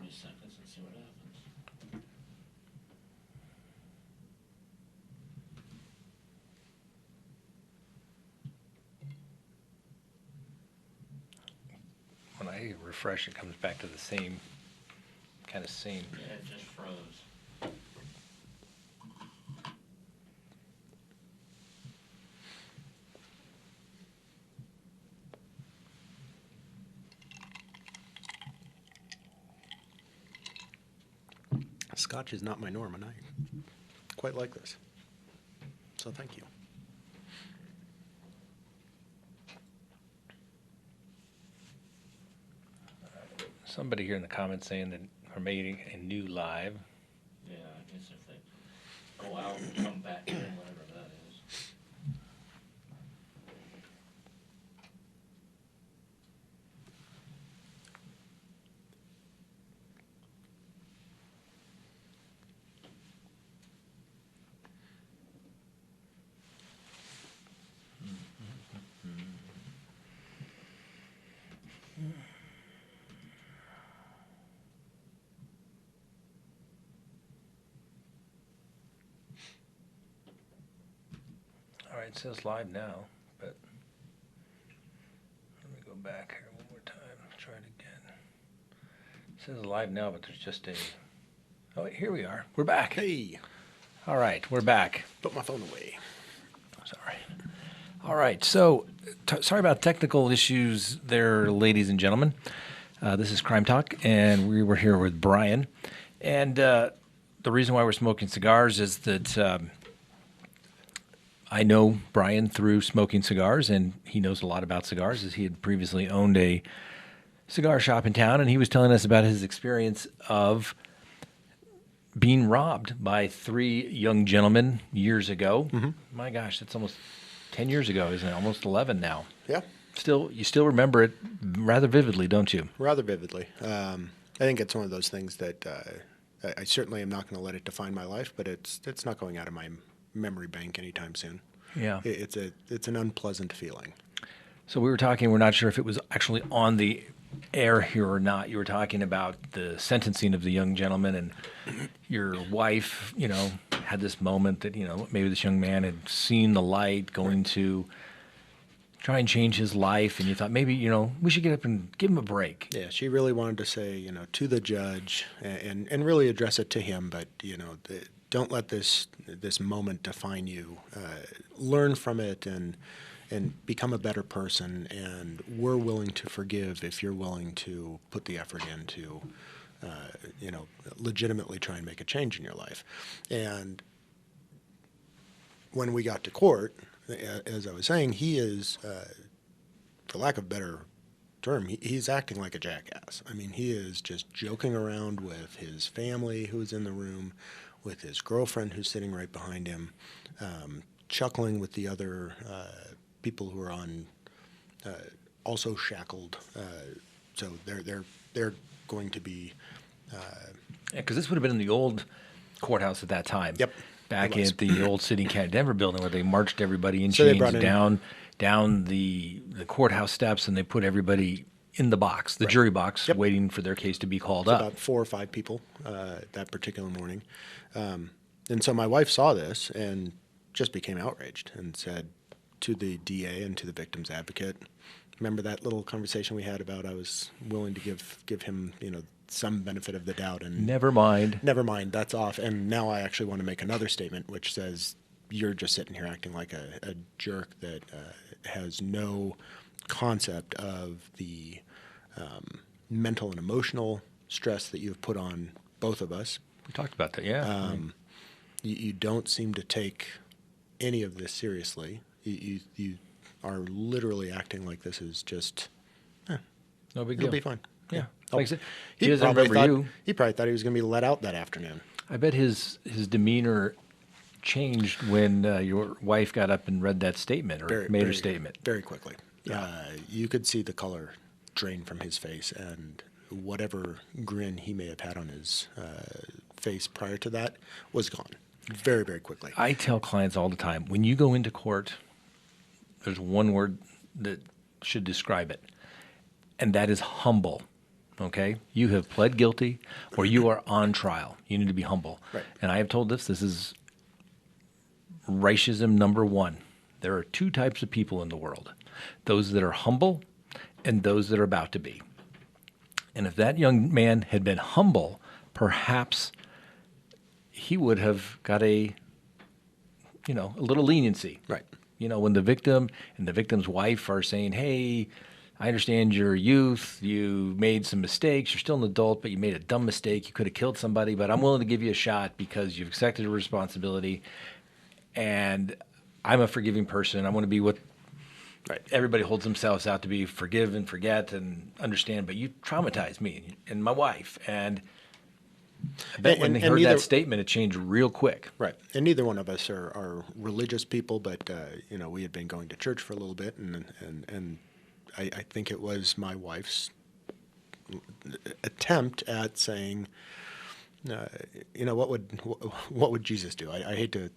20 seconds and see what happens. When I refresh, it comes back to the same, kind of same. Yeah, it just froze. Scotch is not my norm, and I quite like this. So thank you. Somebody here in the comments saying that we're making a new live. Yeah, I guess if they go out and come back in, whatever that is. All right, it says live now, but let me go back here one more time. Try it again. It says live now, but there's just a. Oh, wait, here we are. We're back. Hey, All right, we're back. put my phone away. Sorry. All right, so sorry about technical issues there, ladies and gentlemen. This is Crime Talk, and we were here with Brian. And the reason why we're smoking cigars is that I know Brian through smoking cigars, and he knows a lot about cigars, as he had previously owned a cigar shop in town, and he was telling us about his experience of being robbed by three young gentlemen years ago. Mm-hmm. My gosh, that's almost 10 years ago, isn't it? Almost 11 now. Yeah, You still remember it rather vividly, don't you? rather vividly. I think it's one of those things that I certainly am not going to let it define my life, but it's not going out of my memory bank anytime soon. Yeah. It's an unpleasant feeling. So we were talking, we're not sure if it was actually on the air here or not. You were talking about the sentencing of the young gentleman, and your wife, had this moment that, maybe this young man had seen the light going to try and change his life, and you thought maybe, we should get up and give him a break. Yeah, she really wanted to say, to the judge and really address it to him, but, don't let this moment define you. Learn from it and become a better person, and we're willing to forgive if you're willing to put the effort in to, legitimately try and make a change in your life. And when we got to court, as I was saying, he is, for lack of a better term, he's acting like a jackass. I mean, he is just joking around with his family who's in the room, with his girlfriend who's sitting right behind him, chuckling with the other people who are on, also shackled. So they're going to be. Yeah, because this would have been in the old courthouse at that time. Yep. Back at the old City County Denver building, where they marched everybody in So they chains brought in- down the courthouse steps, and they put everybody in the box, the jury box, Yep. waiting for their case to be called It's up. about 4 or 5 people that particular morning. And so my wife saw this and just became outraged and said to the DA and to the victim's advocate, remember that little conversation we had about I was willing to give him, some benefit of the doubt, and Never mind. never mind, that's off. And now I actually want to make another statement which says you're just sitting here acting like a jerk that has no concept of the mental and emotional stress that you've put on both of us. We talked about that, yeah. You don't seem to take any of this seriously. You are literally acting like this is just, No big it'll deal. be fine. Yeah. Oh, Like I said, he he doesn't probably remember you. He probably thought he was going to be let out that afternoon. I bet his demeanor changed when your wife got up and read that statement or made her statement. Very quickly. Yeah. You could see the color drain from his face, and whatever grin he may have had on his face prior to that was gone very, very quickly. I tell clients all the time, when you go into court, there's one word that should describe it, and that is humble. okay? You have pled guilty or you are on trial. You need to be humble. Right. And I have told this is racism number one. There are two types of people in the world, those that are humble and those that are about to be. And if that young man had been humble, perhaps he would have got a little leniency. Right. When the victim and the victim's wife are saying, hey, I understand your youth, you made some mistakes, you're still an adult, but you made a dumb mistake, you could have killed somebody, but I'm willing to give you a shot because you've accepted a responsibility, and I'm a forgiving person. I want to be what everybody holds themselves out to be, forgive and forget and understand, but you traumatized me and my wife. And I bet when they heard that statement, it changed real quick. Right. And neither one of us are religious people, but, we had been going to church for a little bit, and I think it was my wife's attempt at saying, what would Jesus do? I hate to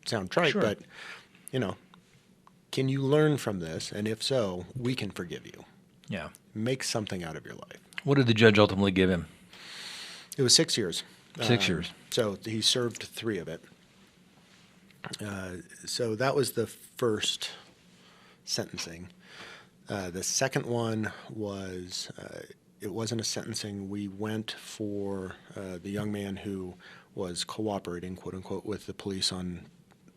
sound trite, Sure. but, can you learn from this? And if so, we can forgive you. Yeah. Make something out of your life. What did the judge ultimately give him? It was 6 years. 6 years. So he served 3 of it. So that was the first sentencing. The second one was, it wasn't a sentencing. We went for the young man who was cooperating, quote unquote, with the police on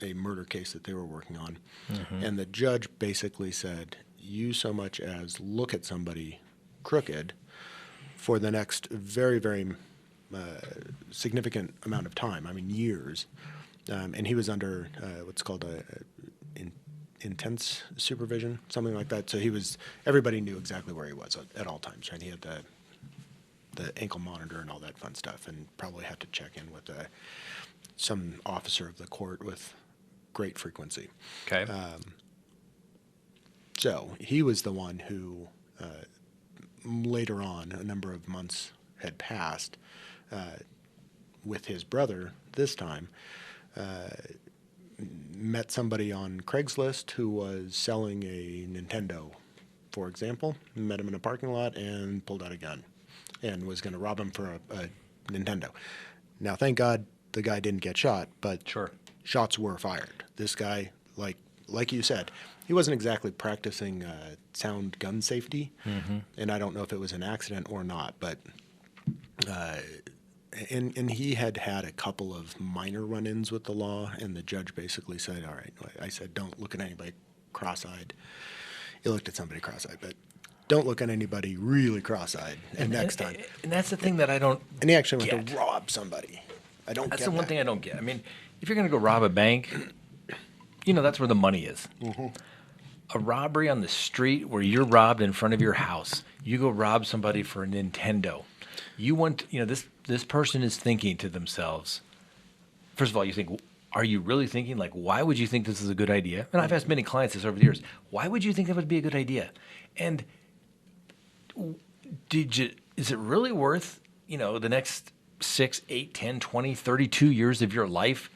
a murder case that they were working on. Mm-hmm. And the judge basically said, you so much as look at somebody crooked for the next very, very significant amount of time, years. And he was under what's called intense supervision, something like that. So everybody knew exactly where he was at all times, right? He had the ankle monitor and all that fun stuff, and probably had to check in with some officer of the court with great frequency. Okay. So he was the one who later on, a number of months had passed, with his brother this time, met somebody on Craigslist who was selling a Nintendo, for example, met him in a parking lot and pulled out a gun and was going to rob him for a Nintendo. Now, thank God the guy didn't get shot, but Sure. Shots were fired. This guy, like you said, he wasn't exactly practicing sound gun safety, mm-hmm. and I don't know if it was an accident or not, but and he had a couple of minor run-ins with the law, and the judge basically said, all right, I said, don't look at anybody cross-eyed. He looked at somebody cross-eyed, but don't look at anybody really cross-eyed, and next time. And that's the thing that I don't And he actually went get. to rob somebody. I don't That's get the one that. thing I don't get. If you're going to go rob a bank, that's where the money is. Mm-hmm. A robbery on the street where you're robbed in front of your house, you go rob somebody for a Nintendo. You want, this person is thinking to themselves, first of all, you think, are you really thinking, why would you think this is a good idea? And I've asked many clients this over the years, why would you think that would be a good idea? And is it really worth, the next 6, 8, 10, 20, 32 years of your life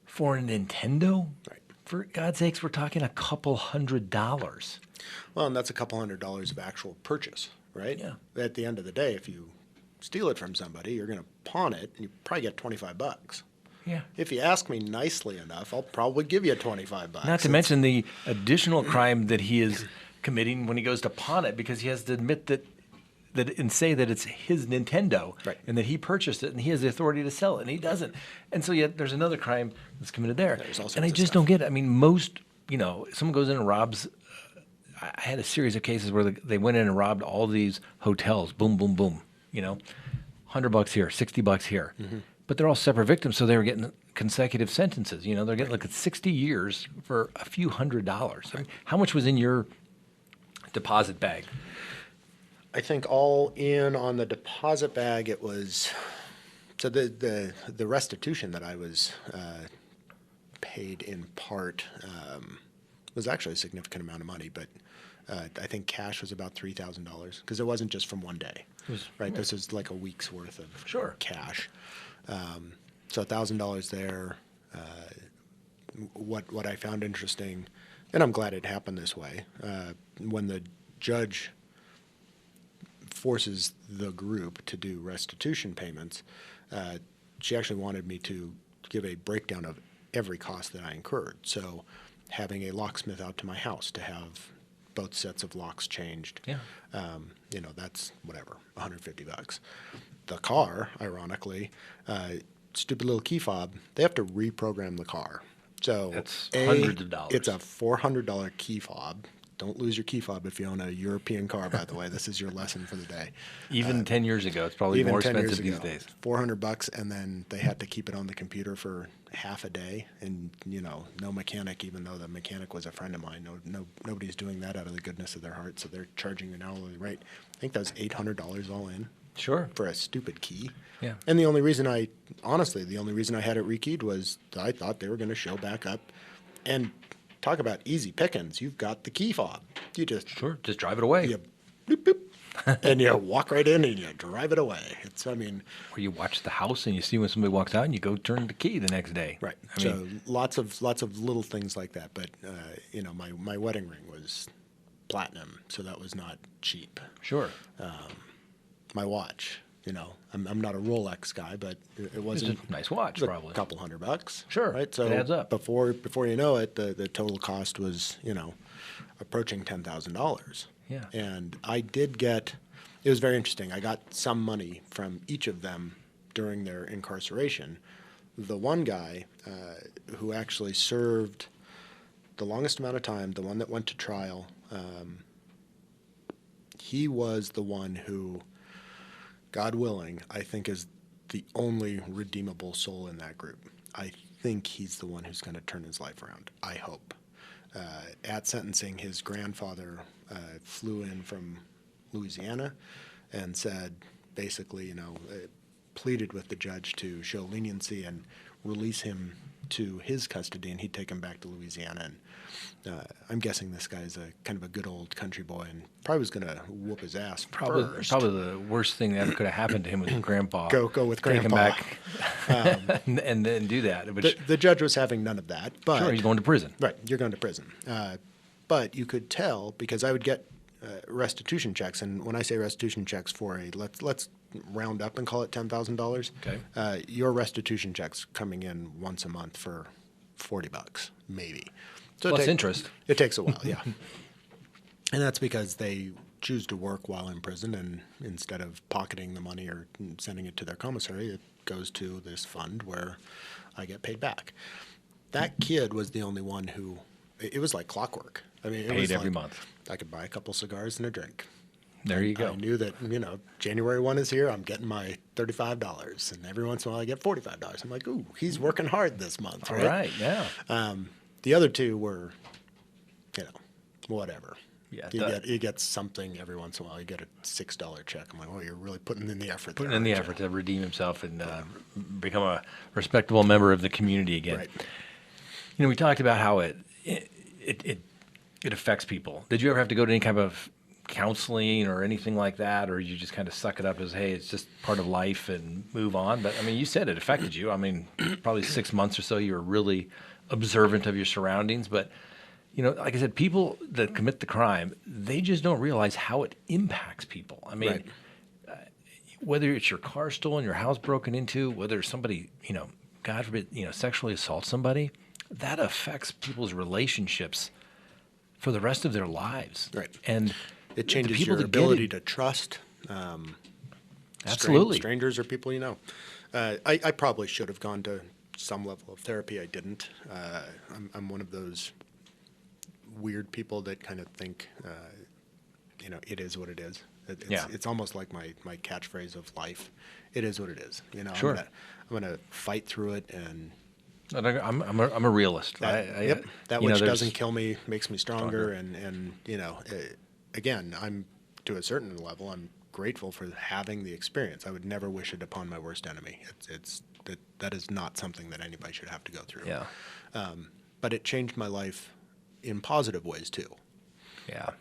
for a Nintendo? Right. For God's sakes, we're talking a couple $100. Well, and that's a couple $100 of actual purchase, right? Yeah. At the end of the day, if you steal it from somebody, you're going to pawn it, and you probably get $25. Yeah. If you ask me nicely enough, I'll probably give you $25. Not to mention the additional crime that he is committing when he goes to pawn it, because he has to admit that and say that it's his Nintendo, right, and that he purchased it and he has the authority to sell it, and he doesn't. And so yet there's another crime that's committed there. And I just don't get it. Most, someone goes in and robs. I had a series of cases where they went in and robbed all these hotels. Boom, boom, boom. $100 here, $60 here. Mm-hmm. But they're all separate victims, so they were getting consecutive sentences. They're getting 60 years for a few $100s. How much was in your deposit bag? I think all in on the deposit bag, it was, so the restitution that I was paid in part was actually a significant amount of money, but I think cash was about $3,000, because it wasn't just from one day, right? This is like a week's worth of cash. So $1,000 there. What I found interesting, and I'm glad it happened this way, when the judge forces the group to do restitution payments, she actually wanted me to give a breakdown of every cost that I incurred. So having a locksmith out to my house to have both sets of locks changed, Yeah. That's whatever, $150. The car, ironically, stupid little key fob, they have to reprogram the car. So That's hundreds of dollars. It's a $400 key fob. Don't lose your key fob if you own a European car, by the way. This is your lesson for the day. Even 10 years ago, it's probably Even more 10 years expensive these ago, days. $400, and then they had to keep it on the computer for half a day, and no mechanic. Even though the mechanic was a friend of mine, nobody's doing that out of the goodness of their heart. So they're charging an hourly rate. I think that was $800 all in. Sure. For a stupid key. Yeah. And the only reason I had it rekeyed was I thought they were going to show back up, and talk about easy pickings. You've got the key fob. You just Sure. Just drive it away. you bloop, bloop, and you walk right in and you drive it away. Or you watch the house and you see when somebody walks out and you go turn the key the next day. Right. I mean, Lots of little things like that. But my wedding ring was platinum, so that was not cheap. sure. My watch, I'm not a Rolex guy, but it wasn't a nice watch, it was probably. a couple $100. Sure, Right. So it adds up. before you know it, the total cost was approaching $10,000. Yeah. And I did get. It was very interesting. I got some money from each of them during their incarceration. The one guy who actually served the longest amount of time, the one that went to trial, he was the one who, God willing, I think is the only redeemable soul in that group. I think he's the one who's going to turn his life around. I hope. At sentencing, his grandfather flew in from Louisiana and said, basically, pleaded with the judge to show leniency and release him to his custody, and he'd take him back to Louisiana. And I'm guessing this guy's a kind of a good old country boy, and probably was going to whoop his ass first. Probably the worst thing that could have happened to him was Grandpa. Go with Take him Grandpa. back and then do that. Which, The judge was having none of that, but sure, he's going to prison. right, you're going to prison. But you could tell because I would get restitution checks, and when I say restitution checks for let's round up and call it $10,000. Okay. Your restitution checks coming in once a month for $40, maybe. So Plus interest. It takes a while, yeah. And that's because they choose to work while in prison, and instead of pocketing the money or sending it to their commissary, it goes to this fund where I get paid back. That kid was the only one who, it was like clockwork. I mean, it Paid was every like, month. I could buy a couple cigars and a drink. There you go. I knew that, January 1 is here, I'm getting my $35, and every once in a while I get $45. I'm like, ooh, he's working hard this month, All right? right, yeah. The other two were, whatever. Yeah, You get something every once in a while. You get a $6 check. I'm like, oh, you're really putting in the effort. Putting there, in the aren't you? effort to redeem himself and become a respectable member of the community again. Right. We talked about how it affects people. Did you ever have to go to any kind of counseling or anything like that, or you just kind of suck it up as, hey, it's just part of life and move on? But I mean, you said it affected you. I mean, probably 6 months or so you were really observant of your surroundings. But like I said, people that commit the crime, they just don't realize how it impacts people. I mean, Right. Whether it's your car stolen, your house broken into, whether somebody, God forbid, sexually assaults somebody, that affects people's relationships for the rest of their lives. Right. And It the changes people your that get ability it- to trust. Absolutely. Strangers are people you know. I probably should have gone to some level of therapy. I didn't. I'm one of those weird people that kind of think, it is what it is. It's almost like my catchphrase of life. It is what it is. Sure. I'm gonna fight through it, and I'm a realist. that That which doesn't kill me makes me stronger. And again, I'm to a certain level, I'm grateful for having the experience. I would never wish it upon my worst enemy. That is not something that anybody should have to go through. Yeah. But it changed my life in positive ways too. Yeah.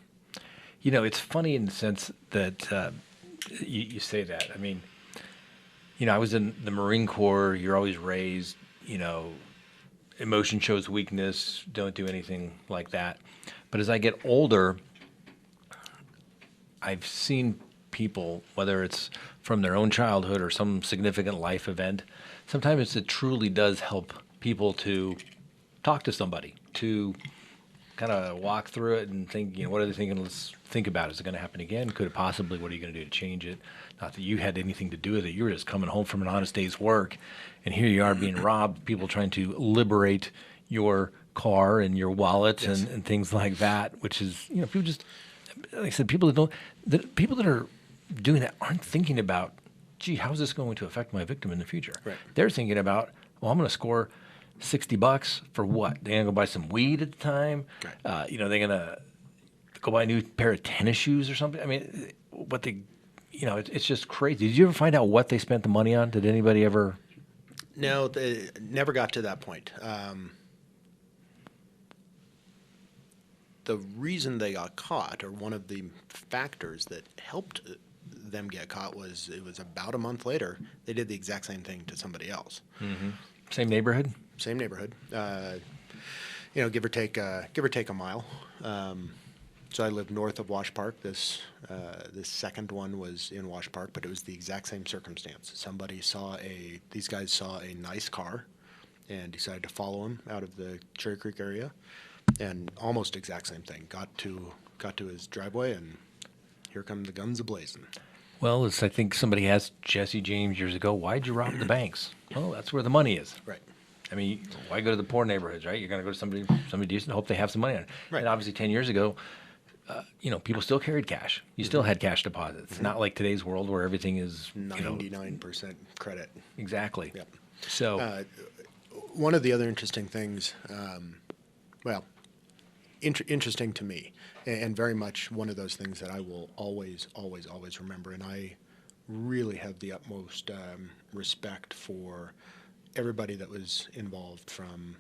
It's funny in the sense that you say that. I mean, I was in the Marine Corps. You're always raised, emotion shows weakness. Don't do anything like that. But as I get older, I've seen people, whether it's from their own childhood or some significant life event. Sometimes it truly does help people to talk to somebody, to kind of walk through it and think, what are they thinking? Let's think about it. Is it going to happen again? Could it possibly? What are you going to do to change it? Not that you had anything to do with it. You were just coming home from an honest day's work, and here you are being robbed, people trying to liberate your car and your wallet and things like that, which is, people just, like I said, people that are doing that aren't thinking about, gee, how is this going to affect my victim in the future? Right. They're thinking about, well, I'm going to score $60 for what? They're going to go buy some weed at the time. Right. They're going to go buy a new pair of tennis shoes or something. I mean, what they, it's just crazy. Did you ever find out what they spent the money on? Did anybody ever? No, they never got to that point. The reason they got caught, or one of the factors that helped them get caught, was it was about a month later, they did the exact same thing to somebody else. Mm-hmm. Same neighborhood? Same neighborhood. Give or take a mile. So I live north of Wash Park. This second one was in Wash Park, but it was the exact same circumstance. These guys saw a nice car and decided to follow him out of the Cherry Creek area, and almost exact same thing. Got to his driveway, and here come the guns a-blazing. Well, I think somebody asked Jesse James years ago, why'd you rob the banks? Well, that's where the money is. Right. I mean, why go to the poor neighborhoods, right? You're going to go to somebody decent, hope they have some money on it. Right. And obviously 10 years ago, people still carried cash. You still had cash deposits. Mm-hmm. Not like today's world where everything is 99% credit. Exactly. Yep. So one of the other interesting things, interesting to me, and very much one of those things that I will always, always, always remember, and I really have the utmost respect for everybody that was involved, from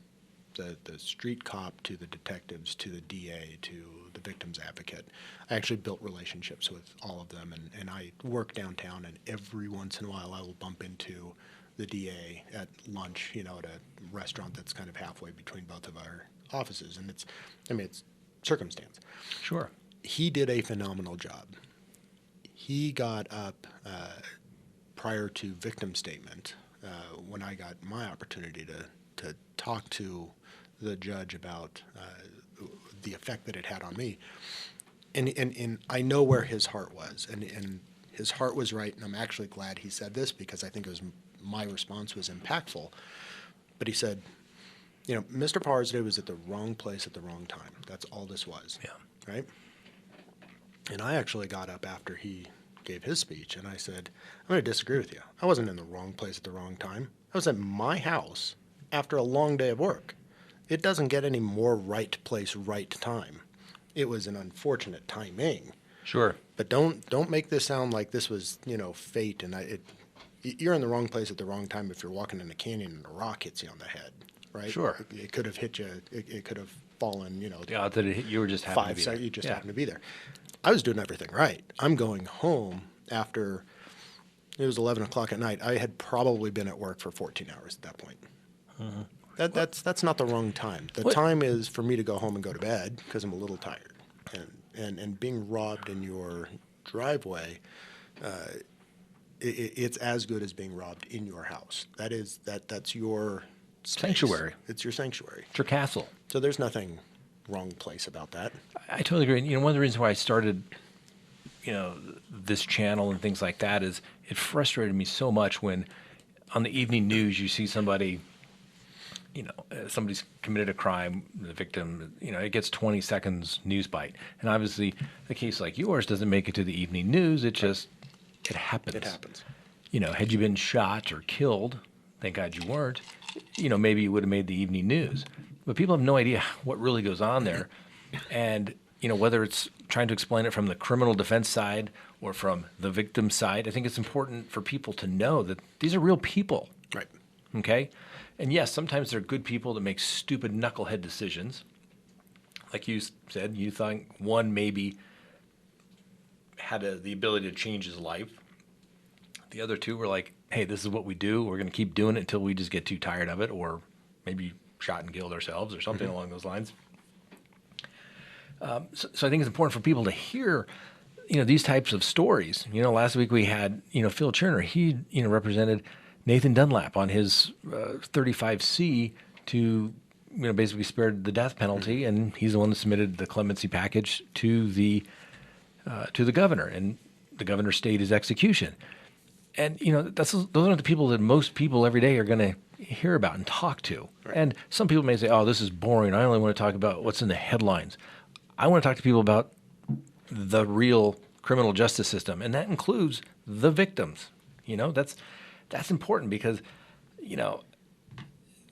the street cop to the detectives to the DA to the victim's advocate. I actually built relationships with all of them, and I work downtown, and every once in a while I will bump into the DA at lunch, at a restaurant that's kind of halfway between both of our offices, and it's circumstance. Sure. He did a phenomenal job. He got up prior to victim statement, when I got my opportunity to talk to the judge about the effect that it had on me. And I know where his heart was, and his heart was right, and I'm actually glad he said this, because I think my response was impactful. But he said, Mr. Parsday was at the wrong place at the wrong time. That's all this was. Yeah. Right? And I actually got up after he gave his speech, and I said, I'm going to disagree with you. I wasn't in the wrong place at the wrong time. I was at my house after a long day of work. It doesn't get any more right place, right time. It was an unfortunate timing. Sure. But don't make this sound like this was, fate, and you're in the wrong place at the wrong time if you're walking in a canyon and a rock hits you on the head, right? Sure. It could have hit you. It could have fallen, The odds that it hit you were just happened to 5 be seconds. there. You just Yeah. happened to be there. I was doing everything right. I'm going home after it was 11 o'clock at night. I had probably been at work for 14 hours at that point. Mm-hmm. That's not the wrong time. The What? time is for me to go home and go to bed because I'm a little tired. And being robbed in your driveway, it's as good as being robbed in your house. That's your space. Sanctuary. It's your sanctuary. It's your castle. So there's nothing wrong place about that. I totally agree. And, one of the reasons why I started, this channel and things like that is it frustrated me so much when on the evening news you see somebody, somebody's committed a crime, the victim, it gets 20 seconds news bite. And obviously a case like yours doesn't make it to the evening news. It happens. It happens. Had you been shot or killed, thank God you weren't, maybe you would have made the evening news. But people have no idea what really goes on there. And, whether it's trying to explain it from the criminal defense side or from the victim side, I think it's important for people to know that these are real people. Right. Okay? And yes, sometimes they're good people that make stupid knucklehead decisions. Like you said, you thought one maybe had the ability to change his life. The other two were like, hey, this is what we do. We're going to keep doing it until we just get too tired of it, or maybe shot and killed ourselves or something along those lines. So I think it's important for people to hear, these types of stories. Last week we had, Phil Cherner. He, represented Nathan Dunlap on his 35C to, basically spared the death penalty, and he's the one that submitted the clemency package to the governor, and the governor stayed his execution. And those aren't the people that most people every day are going to hear about and talk to. Right. And some people may say, "Oh, this is boring. I only want to talk about what's in the headlines." I want to talk to people about the real criminal justice system, and that includes the victims. That's important because,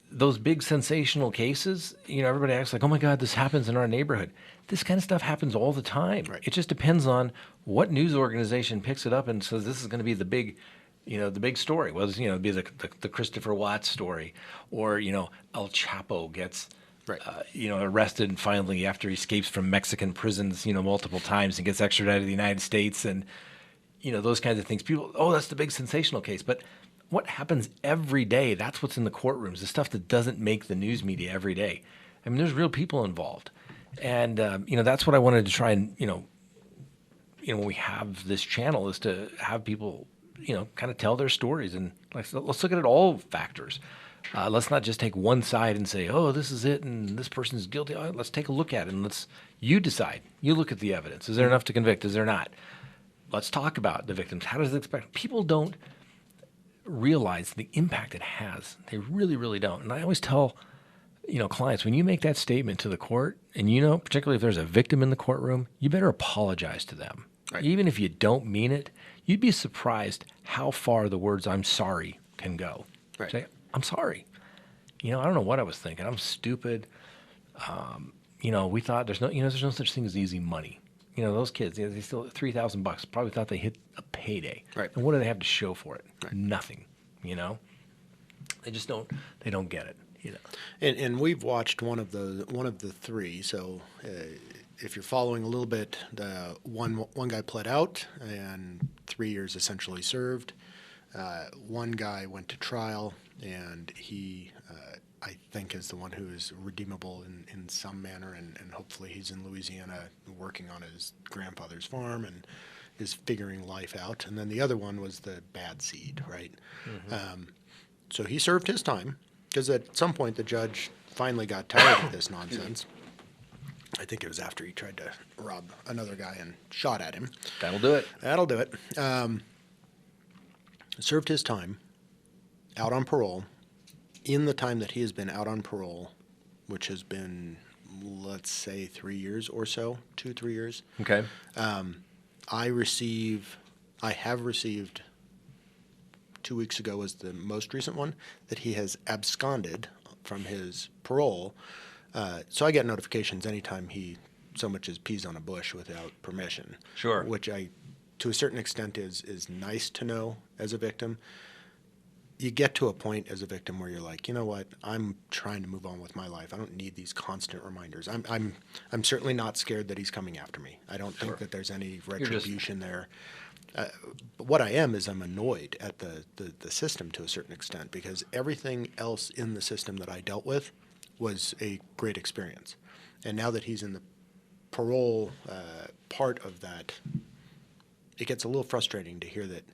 those big sensational cases, everybody acts like, "Oh my God, this happens in our neighborhood." This kind of stuff happens all the time. Right. It just depends on what news organization picks it up and says this is going to be the big, the big story. Well, it'd be the Christopher Watts story, or El Chapo gets right. Arrested, and finally, after he escapes from Mexican prisons, multiple times, and gets extradited to the United States, and those kinds of things. People, oh, that's the big sensational case. But what happens every day? That's what's in the courtrooms. The stuff that doesn't make the news media every day. I mean, there's real people involved, and that's what I wanted to try and when we have this channel is to have people kind of tell their stories, and let's look at it all factors. Let's not just take one side and say, "Oh, this is it, and this person's guilty." Let's take a look at it, and you decide. You look at the evidence. Is there enough to convict? Is there not? Let's talk about the victims. How does it expect? People don't realize the impact it has. They really, really don't. And I always tell, clients, when you make that statement to the court, and particularly if there's a victim in the courtroom, you better apologize to them. Right. Even if you don't mean it, you'd be surprised how far the words "I'm sorry" can go. Right. Say, "I'm sorry. I don't know what I was thinking. I'm stupid. We thought there's no such thing as easy money. Those kids, they still $3,000 probably thought they hit a payday. Right. And what do they have to show for it? Right. Nothing. They just don't. They don't get it. And we've watched one of the three. So if you're following a little bit, the one guy pled out and 3 years essentially served. One guy went to trial, and he, I think, is the one who is redeemable in some manner, and hopefully he's in Louisiana working on his grandfather's farm and is figuring life out. And then the other one was the bad seed, right? Mm-hmm. So he served his time, because at some point the judge finally got tired of this nonsense. I think it was after he tried to rob another guy and shot at him. That'll do it. Served his time, out on parole. In the time that he has been out on parole, which has been, let's say, 3 years or so, 2-3 years. Okay. I have received, 2 weeks ago was the most recent one, that he has absconded from his parole. So I get notifications anytime he so much as pees on a bush without permission. Sure. Which to a certain extent is nice to know as a victim. You get to a point as a victim where you're like, you know what, I'm trying to move on with my life. I don't need these constant reminders. I'm certainly not scared that he's coming after me. I don't think that there's any retribution there. But what I am is I'm annoyed at the system to a certain extent, because everything else in the system that I dealt with was a great experience. And now that he's in the parole part of that, it gets a little frustrating to hear that,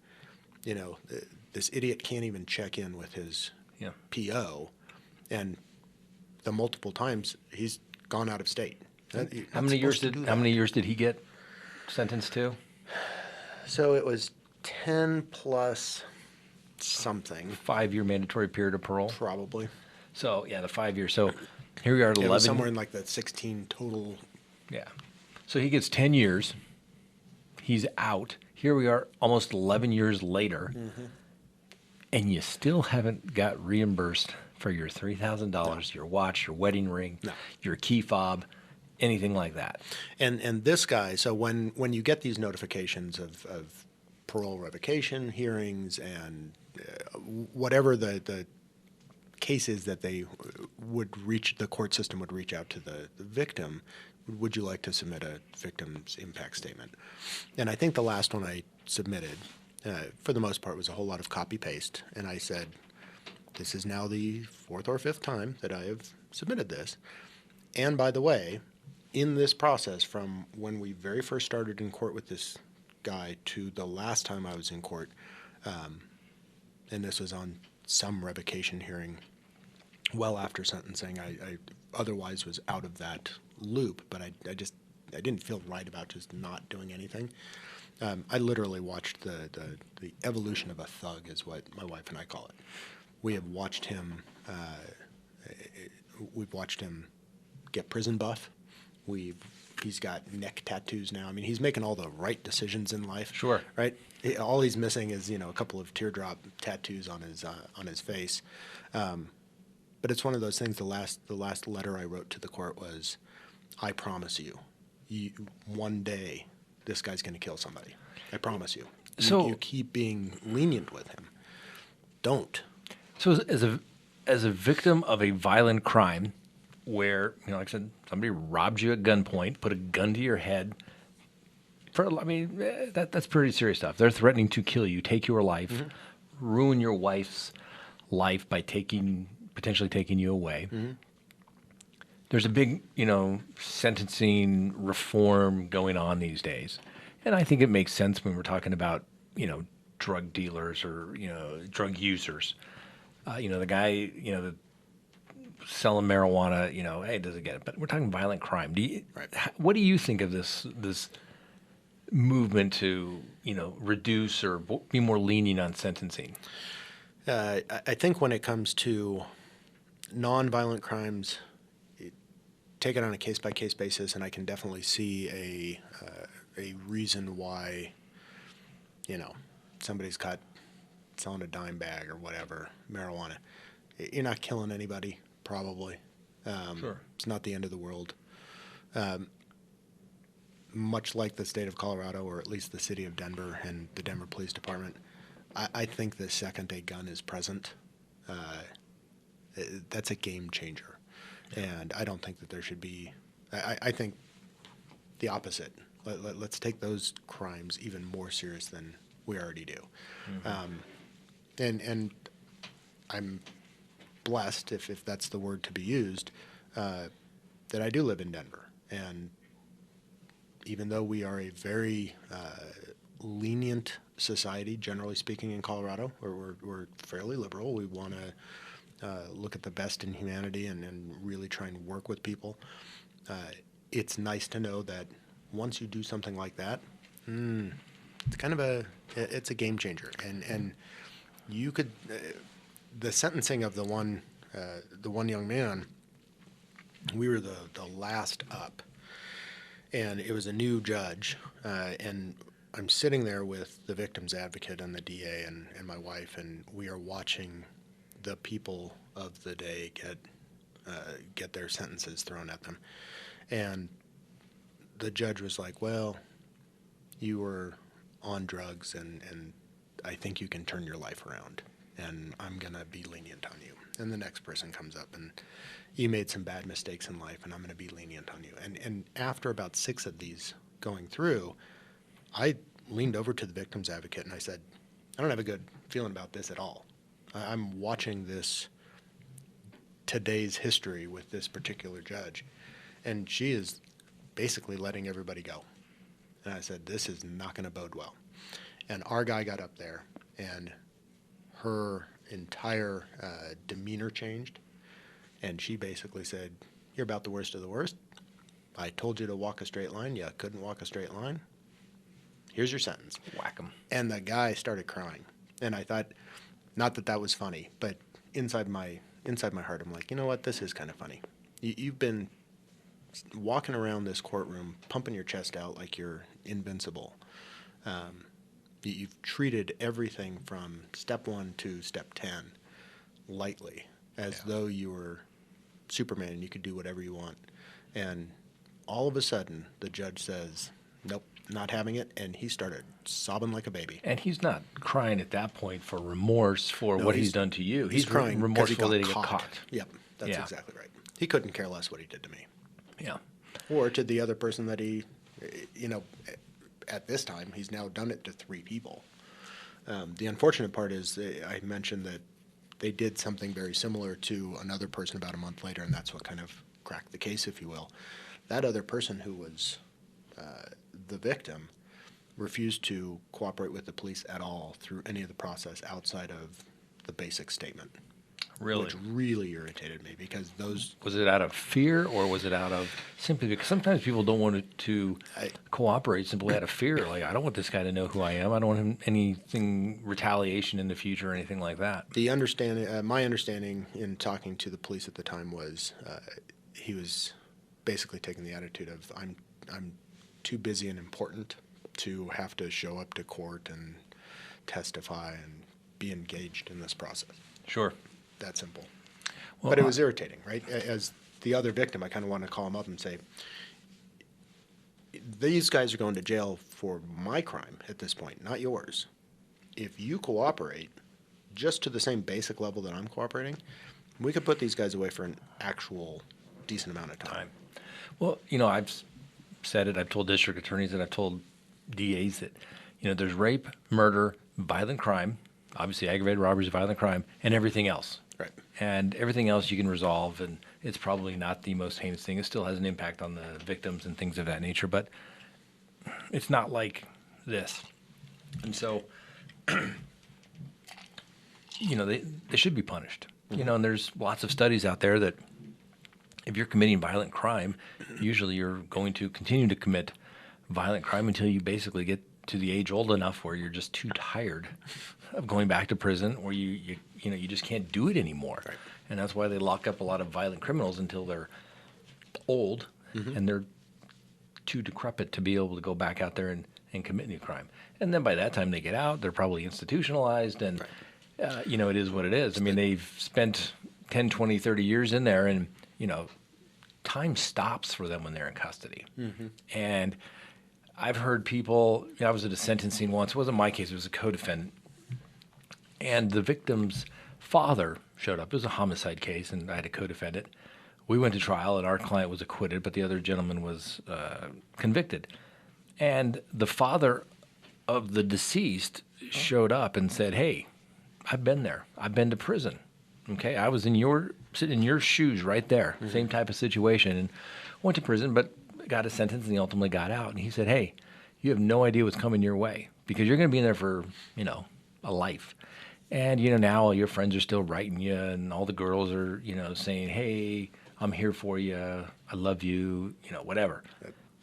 this idiot can't even check in with his PO, and the multiple times he's gone out of state. How many years did he get sentenced to? So it was 10 plus something. 5-year mandatory period of parole? Probably. So, yeah, the 5 years. So here we are at 11. It was somewhere in like the 16 total. Yeah. So he gets 10 years. He's out. Here we are almost 11 years later. Mm-hmm. And you still haven't got reimbursed for your $3,000, your watch, your wedding ring, your key fob, anything like that. And this guy, so when you get these notifications of parole revocation hearings and whatever the cases that they would reach, the court system would reach out to the victim, would you like to submit a victim's impact statement? And I think the last one I submitted, for the most part, was a whole lot of copy-paste. And I said, this is now the 4th or 5th time that I have submitted this. And by the way, in this process, from when we very first started in court with this guy to the last time I was in court, and this was on some revocation hearing well after sentencing. I otherwise was out of that loop, but I didn't feel right about just not doing anything. I literally watched the evolution of a thug, is what my wife and I call it. We have watched him. We've watched him get prison buff. He's got neck tattoos now. I mean, he's making all the right decisions in life. Sure. Right. All he's missing is a couple of teardrop tattoos on his face. But it's one of those things. The last letter I wrote to the court was, I promise you, one day this guy's going to kill somebody. I promise you. So you keep being lenient with him. Don't. So as a victim of a violent crime, where like I said, somebody robbed you at gunpoint, put a gun to your head. That's pretty serious stuff. They're threatening to kill you, take your life, ruin your wife's life by potentially taking you away. There's a big, sentencing reform going on these days. And I think it makes sense when we're talking about, drug dealers or, drug users. The guy, that selling marijuana, hey, doesn't get it. But we're talking violent crime. What do you think of this movement to, reduce or be more lenient on sentencing? I think when it comes to nonviolent crimes, take it on a case-by-case basis, and I can definitely see a reason why, somebody's caught selling a dime bag or whatever, marijuana. You're not killing anybody, probably. Sure. It's not the end of the world. Much like the state of Colorado, or at least the city of Denver and the Denver Police Department, I think the second a gun is present, that's a game changer. And I don't think that there should be, I think the opposite. Let's take those crimes even more serious than we already do. And I'm blessed, if that's the word to be used, that I do live in Denver. And even though we are a very lenient society, generally speaking, in Colorado, where we're fairly liberal, we want to look at the best in humanity and really try and work with people. It's nice to know that once you do something like that, it's kind of it's a game changer. And you could, the sentencing of the one young man, we were the last up, and it was a new judge, and I'm sitting there with the victim's advocate and the DA and my wife, and we are watching the people of the day get their sentences thrown at them. And the judge was like, well, you were on drugs, and I think you can turn your life around, and I'm going to be lenient on you. And the next person comes up, and you made some bad mistakes in life, and I'm going to be lenient on you. And after about 6 of these going through, I leaned over to the victim's advocate, and I said, I don't have a good feeling about this at all. I'm watching today's history with this particular judge, and she is basically letting everybody go. And I said, this is not going to bode well. And our guy got up there, and her entire demeanor changed, and she basically said, you're about the worst of the worst. I told you to walk a straight line. You couldn't walk a straight line. Here's your sentence. Whack 'em. And the guy started crying. And I thought, not that was funny, but inside my heart, I'm like, you know what? This is kind of funny. You've been walking around this courtroom, pumping your chest out like you're invincible. You've treated everything from step 1 to step 10 lightly, as though you were Superman and you could do whatever you want. And all of a sudden, the judge says, nope, not having it, and he started sobbing like a baby. And he's not crying at that point for remorse for what he's done to you. He's crying remorseful that he got got caught. Yep, that's exactly right. He couldn't care less what he did to me. Yeah. Or to the other person that he, at this time, he's now done it to 3 people. The unfortunate part is I mentioned that they did something very similar to another person about a month later, and that's what kind of cracked the case, if you will. That other person who was the victim, refused to cooperate with the police at all through any of the process outside of the basic statement. Really? Which really irritated me because those... Was it out of fear, or was it out of simply because sometimes people don't want to cooperate simply out of fear? Like, I don't want this guy to know who I am. I don't want him anything retaliation in the future or anything like that. The understanding, my understanding in talking to the police at the time was he was basically taking the attitude of I'm too busy and important to have to show up to court and testify and be engaged in this process. Sure. That simple. Well, but it was irritating, right? As the other victim, I kind of want to call him up and say, these guys are going to jail for my crime at this point, not yours. If you cooperate just to the same basic level that I'm cooperating, we could put these guys away for an actual decent amount of time. Well, I've said it. I've told district attorneys and I've told DAs that, there's rape, murder, violent crime, obviously aggravated robbery is violent crime, and everything else. Right. And everything else you can resolve, and it's probably not the most heinous thing. It still has an impact on the victims and things of that nature, but it's not like this. And so, they should be punished. Mm-hmm. And there's lots of studies out there that if you're committing violent crime, usually you're going to continue to commit violent crime until you basically get to the age old enough where you're just too tired of going back to prison, or you just can't do it anymore. Right. And that's why they lock up a lot of violent criminals until they're old and they're too decrepit to be able to go back out there and commit new crime. And then by that time they get out, they're probably institutionalized, and it is what it is. I mean, they've spent 10, 20, 30 years in there, and time stops for them when they're in custody. And I've heard people, I was at a sentencing once. It wasn't my case, it was a co-defendant. And the victim's father showed up. It was a homicide case, and I had a co-defendant. We went to trial, and our client was acquitted, but the other gentleman was convicted. And the father of the deceased showed up and said, "Hey, I've been there. I've been to prison. Okay, I was sitting in your shoes right there, same type of situation, and went to prison, but got a sentence, and he ultimately got out." And he said, "Hey, you have no idea what's coming your way, because you're going to be in there for, a life. And, now all your friends are still writing you, and all the girls are, saying, 'Hey, I'm here for you. I love you,' whatever."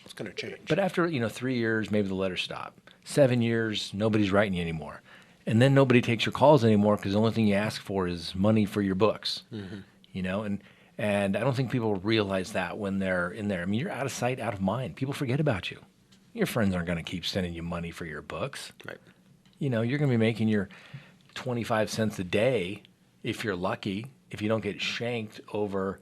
It's going to change. But after, 3 years, maybe the letters stop. 7 years, nobody's writing you anymore. And then nobody takes your calls anymore because the only thing you ask for is money for your books, and I don't think people realize that when they're in there. I mean, you're out of sight, out of mind. People forget about you. Your friends aren't going to keep sending you money for your books. Right. You're going to be making your 25 cents a day, if you're lucky, if you don't get shanked over,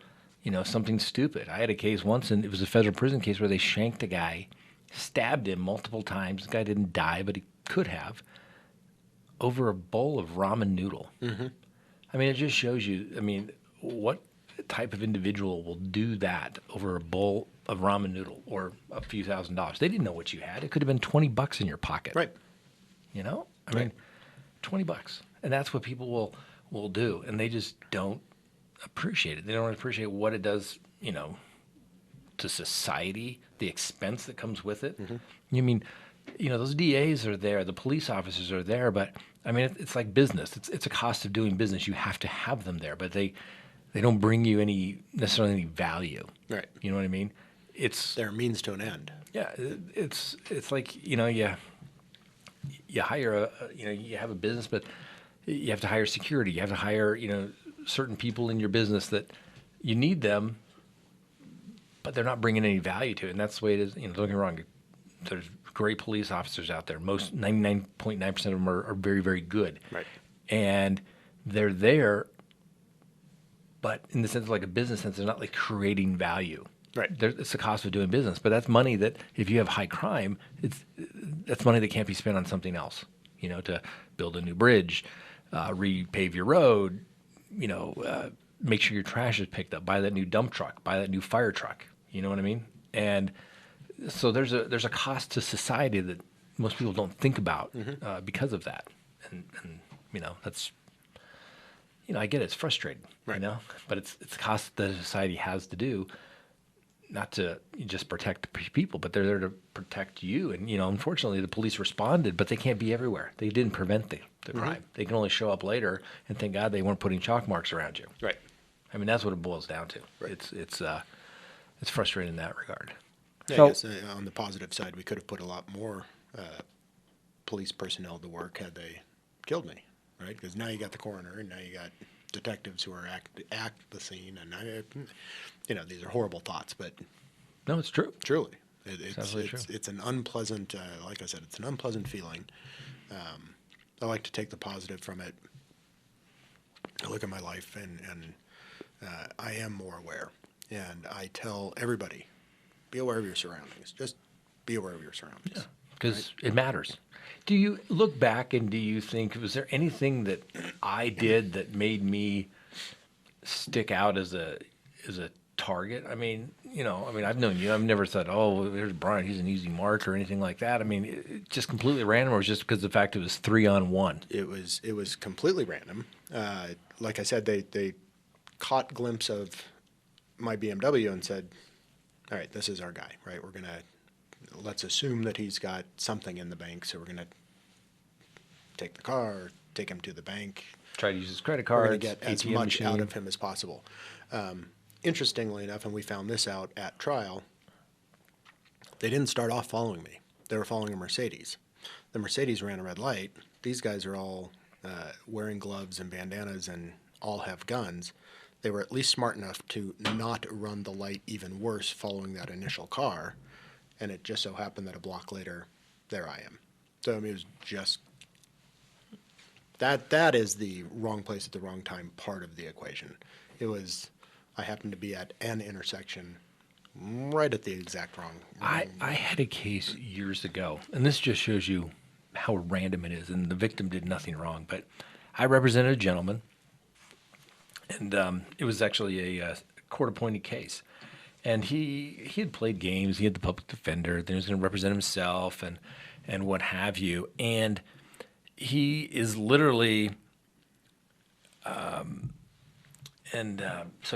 something stupid. I had a case once, and it was a federal prison case where they shanked a guy, stabbed him multiple times. The guy didn't die, but he could have, over a bowl of ramen noodle. I mean, it just shows you, what type of individual will do that over a bowl of ramen noodle or a few $1,000s? They didn't know what you had. It could have been $20 in your pocket. Right. I mean, $20. And that's what people will do. And they just don't appreciate it. They don't appreciate what it does, to society, the expense that comes with it. Those DAs are there, the police officers are there, but it's like business. It's a cost of doing business. You have to have them there, but they don't bring you necessarily any value. Right. You know what I mean? It's They're a means to an end. Yeah. It's like, you hire you have a business, but you have to hire security. You have to hire, certain people in your business that you need them, but they're not bringing any value to it. And that's the way it is. Don't get me wrong. There's great police officers out there. Most 99.9% of them are very, very good. Right. And they're there, but in the sense of like a business sense, they're not like creating value. Right. It's the cost of doing business, but that's money that if you have high crime, that's money that can't be spent on something else. To build a new bridge, repave your road, make sure your trash is picked up, buy that new dump truck, buy that new fire truck. You know what I mean? And so there's a cost to society that most people don't think about because of that. And that's, I get it, it's frustrating, right. But it's a cost that society has to do. not to just protect the people, but they're there to protect you. And, unfortunately, the police responded, but they can't be everywhere. They didn't prevent the crime. They can only show up later and thank God they weren't putting chalk marks around you. Right. I mean, that's what it boils down to. Right. It's frustrating in that regard. Yeah, So- I guess on the positive side, we could have put a lot more police personnel to work had they killed me, right? Because now you got the coroner, and now you got detectives who are at the scene, and these are horrible thoughts, but No, it's true. truly, It's absolutely true. it's an unpleasant, like I said, it's an unpleasant feeling. I like to take the positive from it. I look at my life, and I am more aware, and I tell everybody, be aware of your surroundings. Just be aware of your surroundings. Because it matters. Do you look back and do you think, was there anything that I did that made me stick out as a target? I mean, I've known you. I've never thought, oh, there's Brian, he's an easy mark or anything like that. I mean, it just completely random, or just because of the fact it was 3-on-1? It was completely random. Like I said, they caught glimpse of my BMW and said, all right, this is our guy, right? Let's assume that he's got something in the bank, so we're going to take the car, take him to the bank. Try to use his credit We're card, going to get as ATM much machine. out of him as possible. Interestingly enough, and we found this out at trial, they didn't start off following me. They were following a Mercedes. The Mercedes ran a red light. These guys are all wearing gloves and bandanas and all have guns. They were at least smart enough to not run the light even worse following that initial car. And it just so happened that a block later, there I am. So it was just that is the wrong place at the wrong time part of the equation. I happened to be at an intersection right at the exact wrong. I had a case years ago, and this just shows you how random it is, and the victim did nothing wrong, but I represented a gentleman, and it was actually a court-appointed case. And he had played games. He had the public defender. Then he was going to represent himself and what have you. And he is literally, so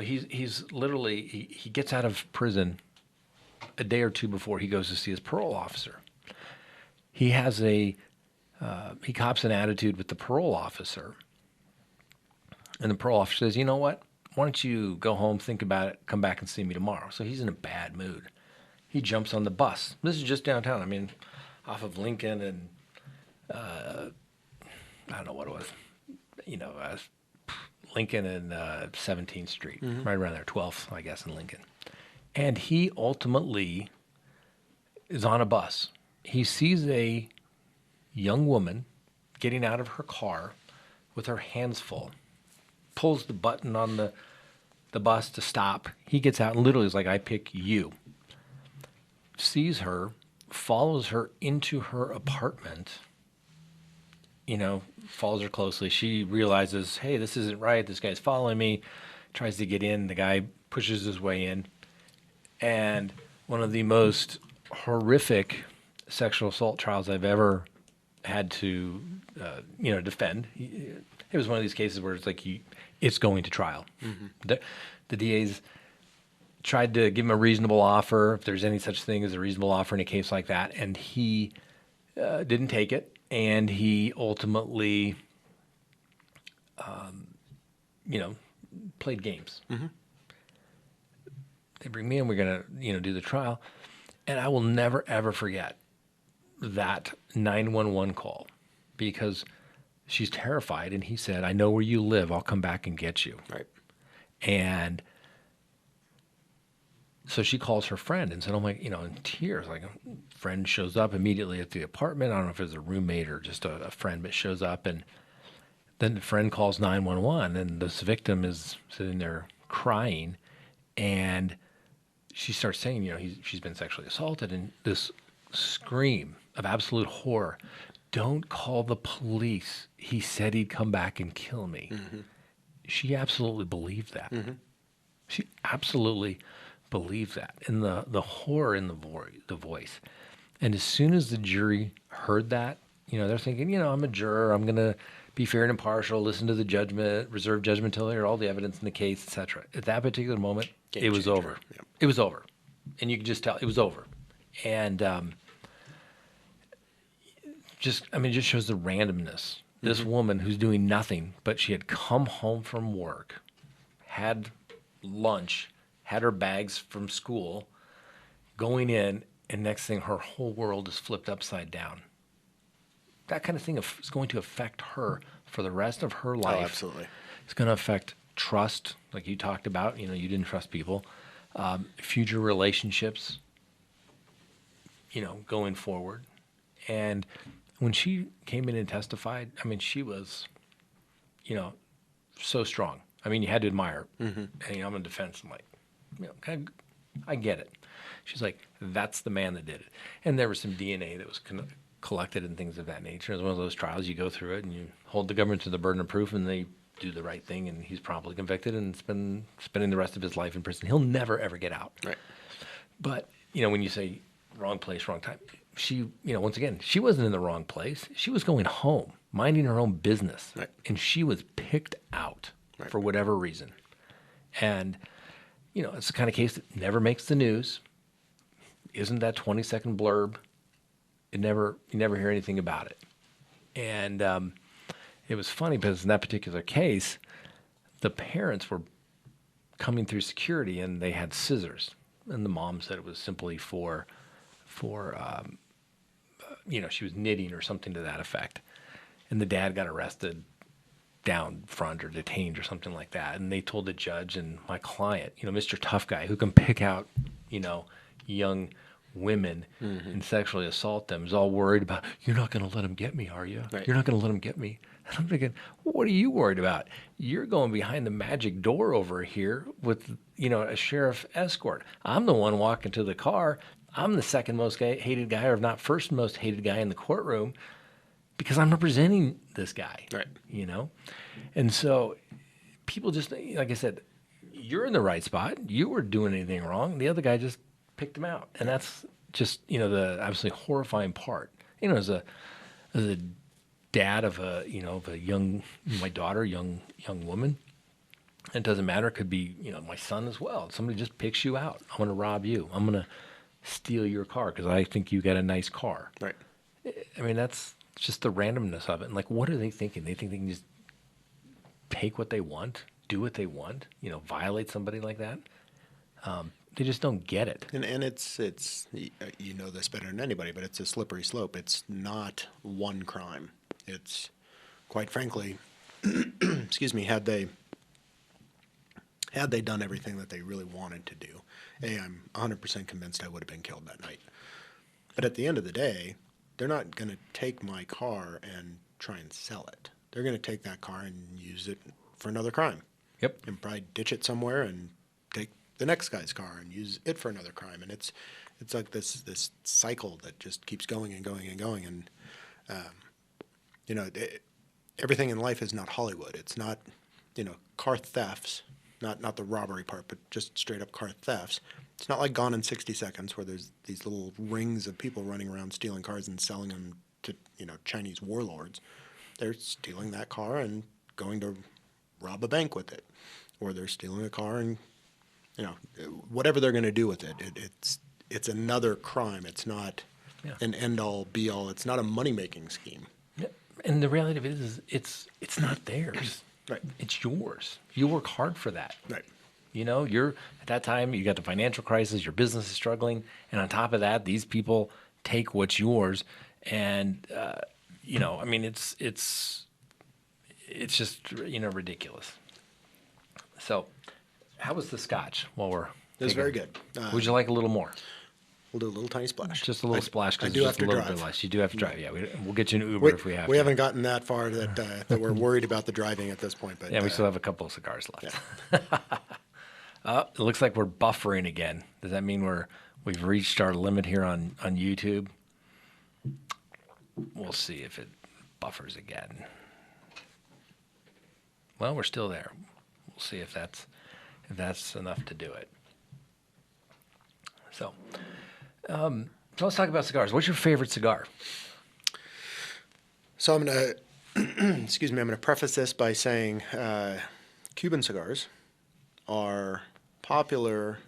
he's literally, he gets out of prison a day or two before he goes to see his parole officer. He has he cops an attitude with the parole officer. And the parole officer says, you know what? Why don't you go home, think about it, come back and see me tomorrow? So he's in a bad mood. He jumps on the bus. This is just downtown. I mean, off of Lincoln and, I don't know what it was, Lincoln and 17th Street, right around there, 12th, I guess, in Lincoln. And he ultimately is on a bus. He sees a young woman getting out of her car with her hands full, pulls the button on the bus to stop. He gets out and literally is like, I pick you. Sees her, follows her into her apartment, follows her closely. She realizes, hey, this isn't right. This guy's following me. Tries to get in. The guy pushes his way in. And one of the most horrific sexual assault trials I've ever had to, defend. It was one of these cases where it's like, it's going to trial. Mm-hmm. The DA's tried to give him a reasonable offer, if there's any such thing as a reasonable offer in a case like that, and he didn't take it, and he ultimately, played games. Mm-hmm. They bring me in, we're going to, do the trial, and I will never, ever forget that 911 call, because she's terrified, and he said, I know where you live. I'll come back and get you. Right. And so she calls her friend and said, oh my, in tears, like a friend shows up immediately at the apartment. I don't know if it was a roommate or just a friend, but shows up. And then the friend calls 911, and this victim is sitting there crying. And she starts saying, she's been sexually assaulted, and this scream of absolute horror. Don't call the police. He said he'd come back and kill me. Mm-hmm. She absolutely believed that. Mm-hmm. She absolutely believed that. And the horror in the voice. And as soon as the jury heard that, they're thinking, I'm a juror. I'm going to be fair and impartial, listen to the judgment, reserve judgment till I hear all the evidence in the case, etc. At that particular moment, it was over. Yep. It was over. and you could just tell it was over. And it just shows the randomness. This woman who's doing nothing, but she had come home from work, had lunch, had her bags from school, going in, and next thing, her whole world is flipped upside down. That kind of thing is going to affect her for the rest of her life. Oh, absolutely. It's going to affect trust, like you talked about. You know, you didn't trust people. Future relationships, you know, going forward. And when she came in and testified, I mean, she was, you know, so strong. I mean, you had to admire her. And, you know, I'm in defense. I'm like, you know, I get it. She's like, that's the man that did it. And there was some DNA that was collected and things of that nature. It was one of those trials. You go through it and you hold the government to the burden of proof, and they do the right thing, and he's promptly convicted and spending the rest of his life in prison. He'll never, ever get out. Right. But, you know, when you say wrong place, wrong time, she, you know, once again, she wasn't in the wrong place. She was going home, minding her own business. Right. And she was picked out for whatever reason. And, you know, it's the kind of case that never makes the news. Isn't that 20-second blurb? You never hear anything about it. And it was funny because in that particular case, the parents were coming through security and they had scissors. And the mom said it was simply for you know, she was knitting or something to that effect. And the dad got arrested down front or detained or something like that. And they told the judge and my client, you know, Mr. Tough Guy, who can pick out, you know, young women and sexually assault them, is all worried about, you're not going to let him get me, are you? Right. You're not going to let him get me. And I'm thinking, what are you worried about? You're going behind the magic door over here with, you know, a sheriff escort. I'm the one walking to the car. I'm the second most hated guy, or if not first most hated guy in the courtroom, because I'm representing this guy. Right. You know? And so people just, like I said, you're in the right spot. You weren't doing anything wrong. The other guy just picked him out. And that's just, you know, the absolutely horrifying part. You know, as a dad of a, you know, of a young, my daughter, young woman, it doesn't matter. It could be, you know, my son as well. Somebody just picks you out. I'm going to rob you. I'm going to steal your car because I think you got a nice car. Right. I mean, that's just the randomness of it. And like, what are they thinking? They think they can just take what they want, do what they want, you know, violate somebody like that. They just don't get it. And it's you know this better than anybody, but it's a slippery slope. It's not one crime. It's, quite frankly, excuse me, had they done everything that they really wanted to do, I'm 100% convinced I would have been killed that night. But at the end of the day, they're not going to take my car and try and sell it. They're going to take that car and use it for another crime. Yep. And probably ditch it somewhere and take the next guy's car and use it for another crime. And it's like this cycle that just keeps going and going and going. And you know, everything in life is not Hollywood. It's not, you know, car thefts, not the robbery part, but just straight up car thefts. It's not like Gone in 60 Seconds where there's these little rings of people running around stealing cars and selling them to, you know, Chinese warlords. They're stealing that car and going to rob a bank with it, or they're stealing a car and, you know, whatever they're going to do with it. It's another crime. It's not an end-all, be-all. It's not a money-making scheme. Yeah. And the reality of it is it's not theirs. Right. It's yours. You work hard for that. Right. You know, at that time, you got the financial crisis, your business is struggling, and on top of that, these people take what's yours, and you know, I mean, it's just, you know, ridiculous. So, how was the scotch? While we're It was very good. Would you like a little more? We'll do a little tiny splash. Just a little splash I because do it's have just to a little drive. bit less. You do have to drive. Yeah, we'll get you an Uber if we have to. We haven't gotten that far that we're worried about the driving at this point. But Yeah, we still have a couple of cigars left. It looks like we're buffering again. Does that mean we've reached our limit here on YouTube? We'll see if it buffers again. Well, we're still there. We'll see if that's enough to do it. So let's talk about cigars. What's your favorite cigar? So I'm going to, excuse me, I'm going to preface this by saying Cuban cigars are popular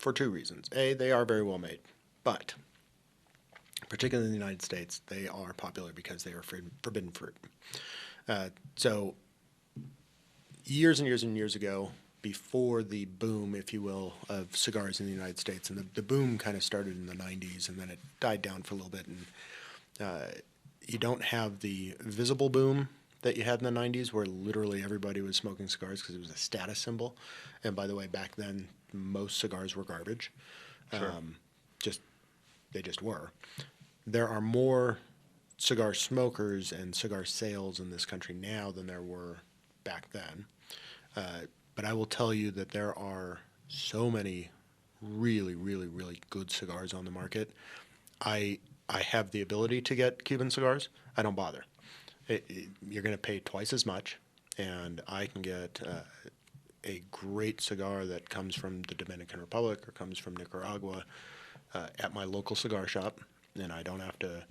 for two reasons. A, they are very well made, but particularly in the United States, they are popular because they are forbidden fruit. So years and years and years ago, before the boom, if you will, of cigars in the United States, and the boom kind of started in the 90s, and then it died down for a little bit, and you don't have the visible boom that you had in the 90s where literally everybody was smoking cigars because it was a status symbol. And by the way, back then, most cigars were garbage. Sure. They just were. There are more cigar smokers and cigar sales in this country now than there were back then. But I will tell you that there are so many really, really, really good cigars on the market. I have the ability to get Cuban cigars. I don't bother. You're going to pay twice as much, and I can get a great cigar that comes from the Dominican Republic or comes from Nicaragua at my local cigar shop, and I don't have to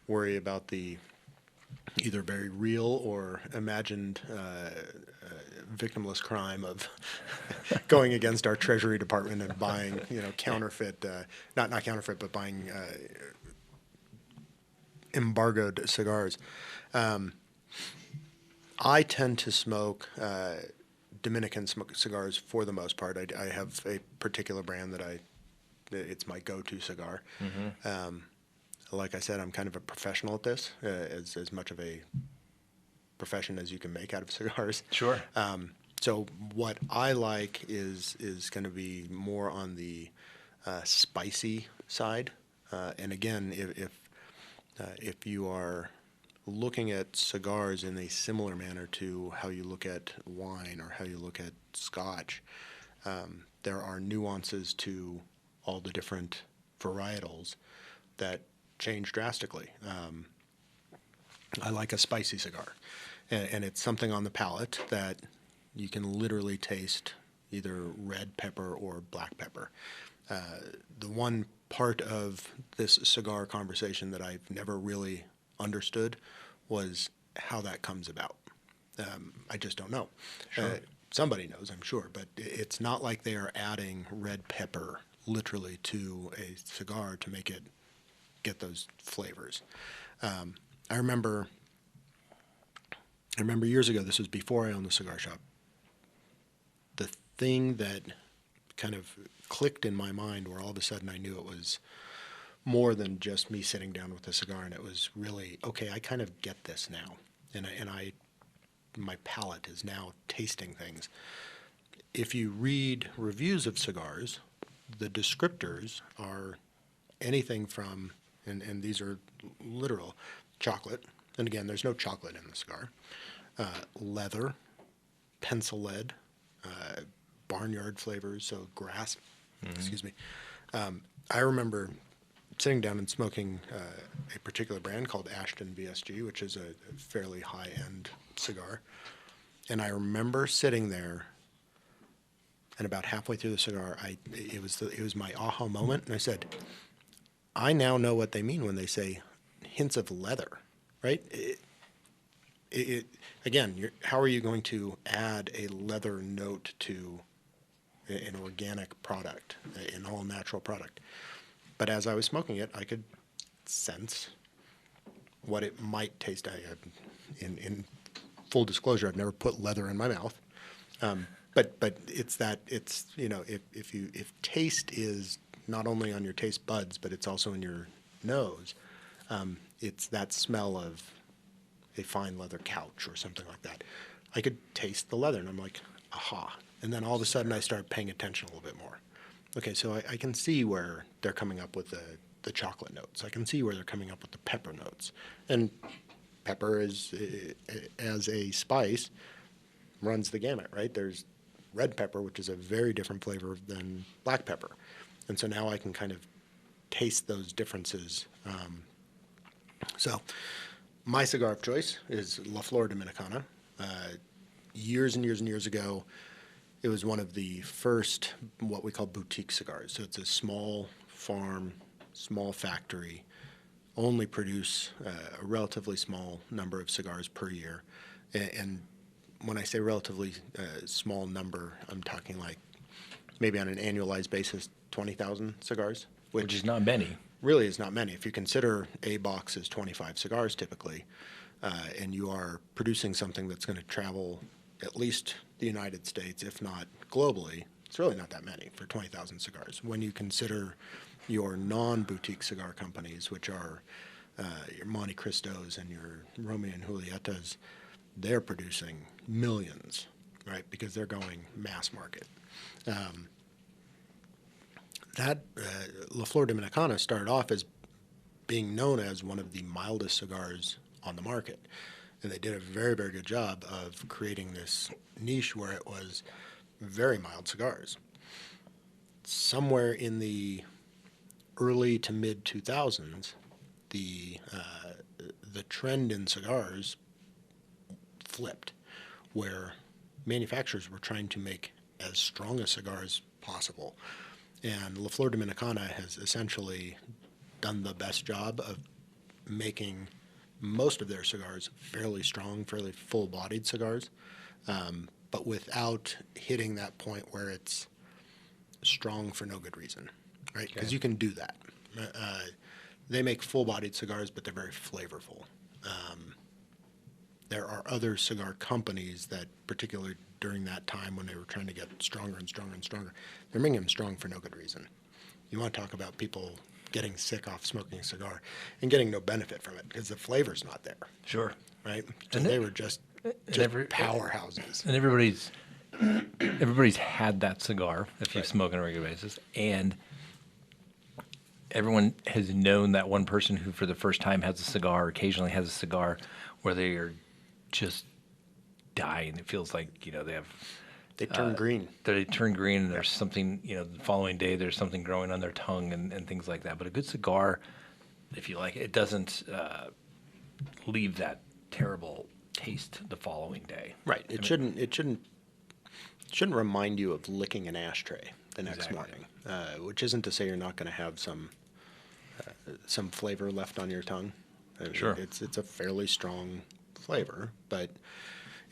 worry about the either very real or imagined victimless crime of going against our Treasury Department and buying, counterfeit, not counterfeit, but buying embargoed cigars. I tend to smoke Dominican cigars for the most part. I have a particular brand that it's my go-to cigar. Mm-hmm. Like I said, I'm kind of a professional at this, as much of a profession as you can make out of cigars. Sure. So what I like is going to be more on the spicy side. And again, if you are looking at cigars in a similar manner to how you look at wine or how you look at scotch, there are nuances to all the different varietals that change drastically. I like a spicy cigar, and it's something on the palate that you can literally taste either red pepper or black pepper. The one part of this cigar conversation that I've never really understood was how that comes about. I just don't know. Sure. Somebody knows, I'm sure, but it's not like they are adding red pepper literally to a cigar to make it get those flavors. I remember years ago, this was before I owned the cigar shop, the thing that kind of clicked in my mind where all of a sudden I knew it was more than just me sitting down with a cigar, and it was really, okay, I kind of get this now. And my palate is now tasting things. If you read reviews of cigars, the descriptors are anything from, and these are literal, chocolate, and again, there's no chocolate in the cigar, leather, pencil lead, barnyard flavors, so grass, excuse me. I remember sitting down and smoking a particular brand called Ashton VSG, which is a fairly high-end cigar, and I remember sitting there, and about halfway through the cigar, it was my aha moment, and I said, I now know what they mean when they say hints of leather, right? Again, how are you going to add a leather note to an organic product, an all-natural product? But as I was smoking it, I could sense what it might taste. In full disclosure, I've never put leather in my mouth. But if taste is not only on your taste buds, but it's also in your nose, it's that smell of a fine leather couch or something like that. I could taste the leather, and I'm like, aha. And then all of a sudden, I start paying attention a little bit more. Okay, so I can see where they're coming up with the chocolate notes. I can see where they're coming up with the pepper notes. And pepper is, as a spice, runs the gamut, right? There's red pepper, which is a very different flavor than black pepper. And so now I can kind of taste those differences. So my cigar of choice is La Flor Dominicana. Years and years and years ago, it was one of the first what we call boutique cigars. So it's a small farm, small factory, only produce a relatively small number of cigars per year. And when I say relatively small number, I'm talking like maybe on an annualized basis, 20,000 cigars, Which is not many. really is not many. If you consider a box is 25 cigars typically, and you are producing something that's going to travel at least the United States, if not globally, it's really not that many for 20,000 cigars. When you consider your non-boutique cigar companies, which are your Monte Cristos and your Romeo and Julietas, they're producing millions, right? Because they're going mass market. La Flor Dominicana started off as being known as one of the mildest cigars on the market. And they did a very, very good job of creating this niche where it was very mild cigars. Somewhere in the early to mid 2000s, the trend in cigars flipped, where manufacturers were trying to make as strong a cigar as possible. And La Flor Dominicana has essentially done the best job of making most of their cigars fairly strong, fairly full-bodied cigars, but without hitting that point where it's strong for no good reason, right? Because you can do that. They make full-bodied cigars, but they're very flavorful. There are other cigar companies that, particularly during that time when they were trying to get stronger and stronger and stronger, they're making them strong for no good reason. You want to talk about people getting sick off smoking a cigar and getting no benefit from it because the flavor's not there, Sure. right? So And they were just powerhouses. And everybody's had that cigar if you smoke on a regular basis, and everyone has known that one person who, for the first time, has a cigar, occasionally has a cigar, where they are just dying. It feels like they have. They turn green. They turn green, and there's something, the following day there's something growing on their tongue and things like that. But a good cigar, if you like it, doesn't leave that terrible taste the following day. Right. It shouldn't remind you of licking an ashtray the next morning, which isn't to say you're not going to have some flavor left on your tongue. I mean, Sure. It's a fairly strong flavor, but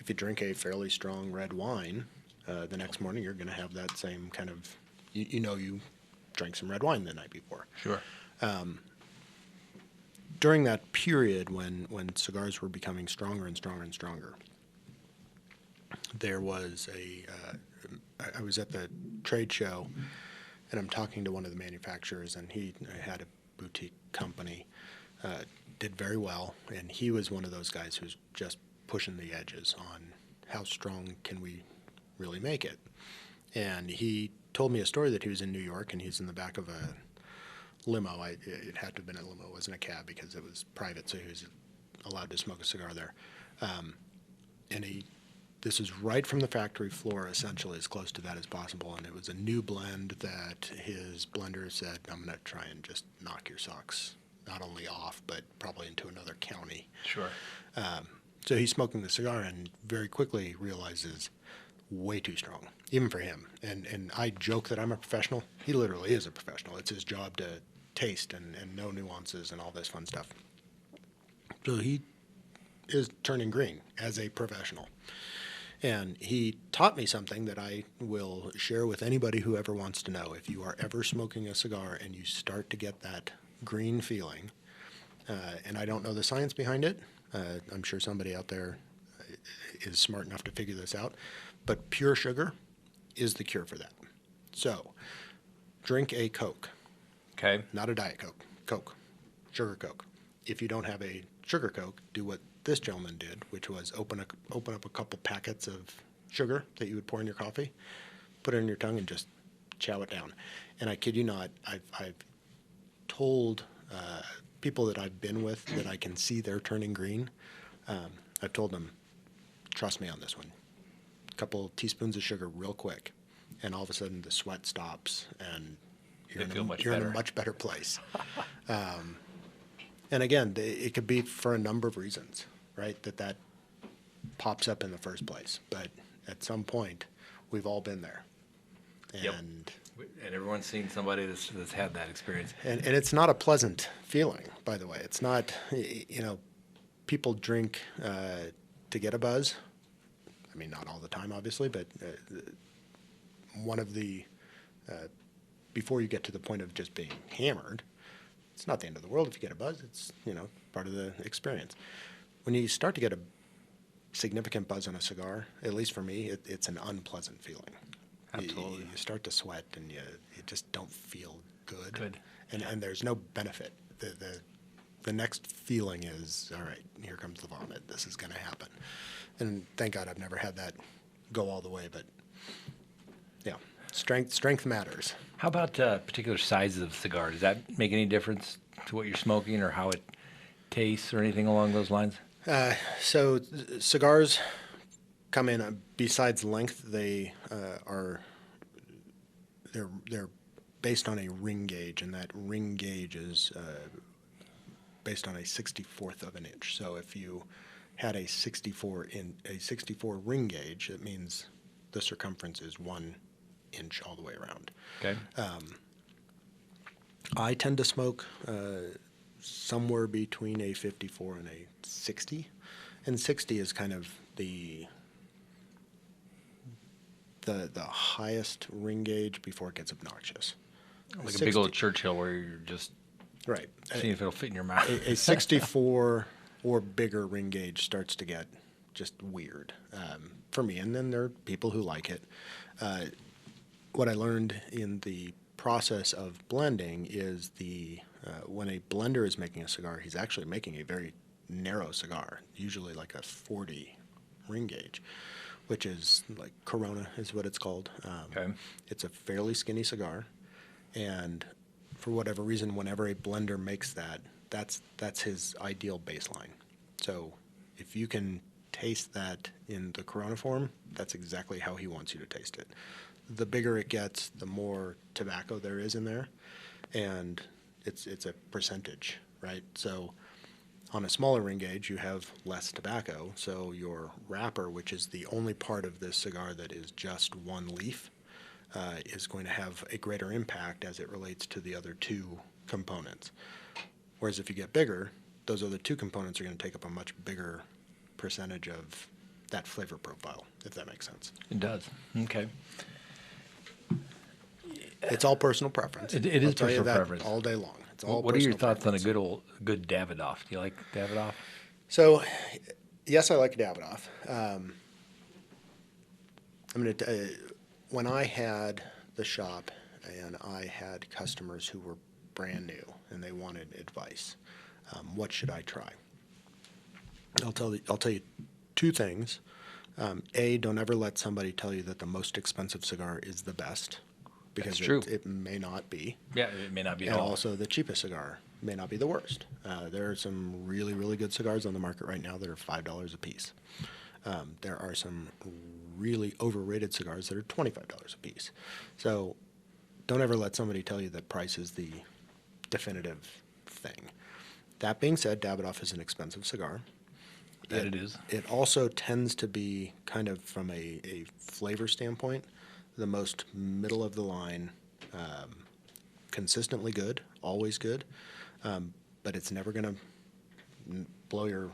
if you drink a fairly strong red wine, the next morning you're going to have that same kind of, you drank some red wine the night before. Sure. During that period when cigars were becoming stronger and stronger and stronger, there was I was at the trade show, and I'm talking to one of the manufacturers, and he had a boutique company, did very well, and he was one of those guys who's just pushing the edges on how strong can we really make it. And he told me a story that he was in New York, and he's in the back of a limo. It had to have been a limo. It wasn't a cab because it was private, so he was allowed to smoke a cigar there. And this is right from the factory floor, essentially as close to that as possible. And it was a new blend that his blender said, I'm going to try and just knock your socks not only off, but probably into another county. Sure. So he's smoking the cigar and very quickly realizes way too strong, even for him. And I joke that I'm a professional. He literally is a professional. It's his job to taste and know nuances and all this fun stuff. So he is turning green as a professional. And he taught me something that I will share with anybody who ever wants to know. If you are ever smoking a cigar and you start to get that green feeling, and I don't know the science behind it, I'm sure somebody out there is smart enough to figure this out, but pure sugar is the cure for that. So drink a Coke. Okay. Not a Diet Coke. Coke. Sugar Coke. If you don't have a sugar Coke, do what this gentleman did, which was open up a couple packets of sugar that you would pour in your coffee, put it in your tongue, and just chow it down. And I kid you not, I've told people that I've been with that I can see they're turning green. I've told them, trust me on this one. A couple teaspoons of sugar real quick, and all of a sudden the sweat stops, and you're in a much better place. And again, it could be for a number of reasons, right, that pops up in the first place. But at some point, we've all been there. And, Yep. And everyone's seen somebody that's had that experience. and it's not a pleasant feeling, by the way. It's not, people drink to get a buzz. I mean, not all the time, obviously, but one of the before you get to the point of just being hammered, it's not the end of the world if you get a buzz. It's, part of the experience. When you start to get a significant buzz on a cigar, at least for me, it's an unpleasant feeling. Absolutely. You start to sweat and you just don't feel good. Good. And there's no benefit. The next feeling is, all right, here comes the vomit. This is going to happen. And thank God I've never had that go all the way. But yeah, strength matters. How about particular sizes of cigar? Does that make any difference to what you're smoking or how it tastes or anything along those lines? So cigars come in, besides length, they're based on a ring gauge, and that ring gauge is based on a 64th of an inch. So if you had a 64 ring gauge, it means the circumference is 1 inch all the way around. Okay. I tend to smoke somewhere between a 54 and a 60, and 60 is kind of the highest ring gauge before it gets obnoxious. Like a big old Churchill where you're just right. seeing if it'll fit in your mouth. A 64 or bigger ring gauge starts to get just weird for me, and then there are people who like it. What I learned in the process of blending is when a blender is making a cigar, he's actually making a very narrow cigar, usually like a 40 ring gauge, which is like Corona is what it's called. Okay. It's a fairly skinny cigar, and for whatever reason, whenever a blender makes that, that's his ideal baseline. So if you can taste that in the Corona form, that's exactly how he wants you to taste it. The bigger it gets, the more tobacco there is in there, and it's a percentage, right? So on a smaller ring gauge, you have less tobacco, so your wrapper, which is the only part of this cigar that is just one leaf, is going to have a greater impact as it relates to the other two components. Whereas if you get bigger, those other two components are going to take up a much bigger percentage of that flavor profile, if that makes sense. It does. Okay. It's all personal preference. It is I'll tell you personal that preference. all day long. It's all What are your personal thoughts on a preference. good Davidoff? Do you like Davidoff? So, yes, I like Davidoff. When I had the shop and I had customers who were brand new and they wanted advice, what should I try? I'll tell you two things. A, don't ever let somebody tell you that the most expensive cigar is the best, because That's true. it may not be. Yeah, it may not be at And all. also, the cheapest cigar may not be the worst. There are some really, really good cigars on the market right now that are $5 a piece. There are some really overrated cigars that are $25 a piece. So don't ever let somebody tell you that price is the definitive thing. That being said, Davidoff is an expensive cigar. That it is. It also tends to be kind of from a flavor standpoint, the most middle of the line, consistently good, always good, but it's never going to blow your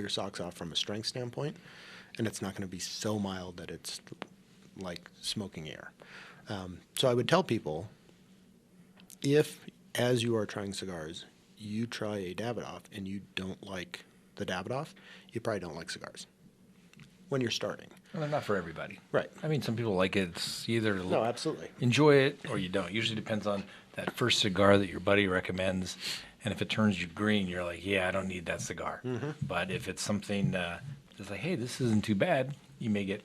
socks off from a strength standpoint, and it's not going to be so mild that it's like smoking air. So I would tell people, if as you are trying cigars, you try a Davidoff and you don't like the Davidoff, you probably don't like cigars when you're starting. Well, they're not for everybody. Right. I mean, some people like it. It's either No, absolutely. enjoy it or you don't. Usually depends on that first cigar that your buddy recommends. And if it turns you green, you're like, yeah, I don't need that cigar. Mm-hmm. But if it's something that's like, hey, this isn't too bad, you may get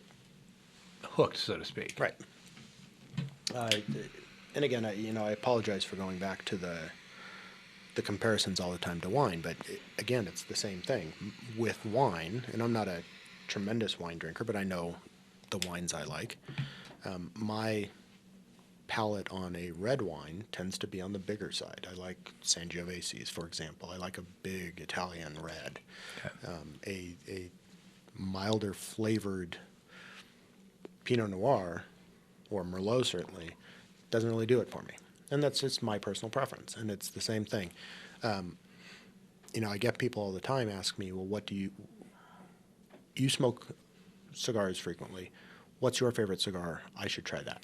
hooked, so to speak. Right. And again, I apologize for going back to the comparisons all the time to wine, but again, it's the same thing. With wine, and I'm not a tremendous wine drinker, but I know the wines I like. My palate on a red wine tends to be on the bigger side. I like Sangioveses, for example. I like a big Italian red. Okay. A milder flavored Pinot Noir, or Merlot certainly, doesn't really do it for me. And that's just my personal preference, and it's the same thing. I get people all the time ask me, well, what do you smoke cigars frequently. What's your favorite cigar? I should try that.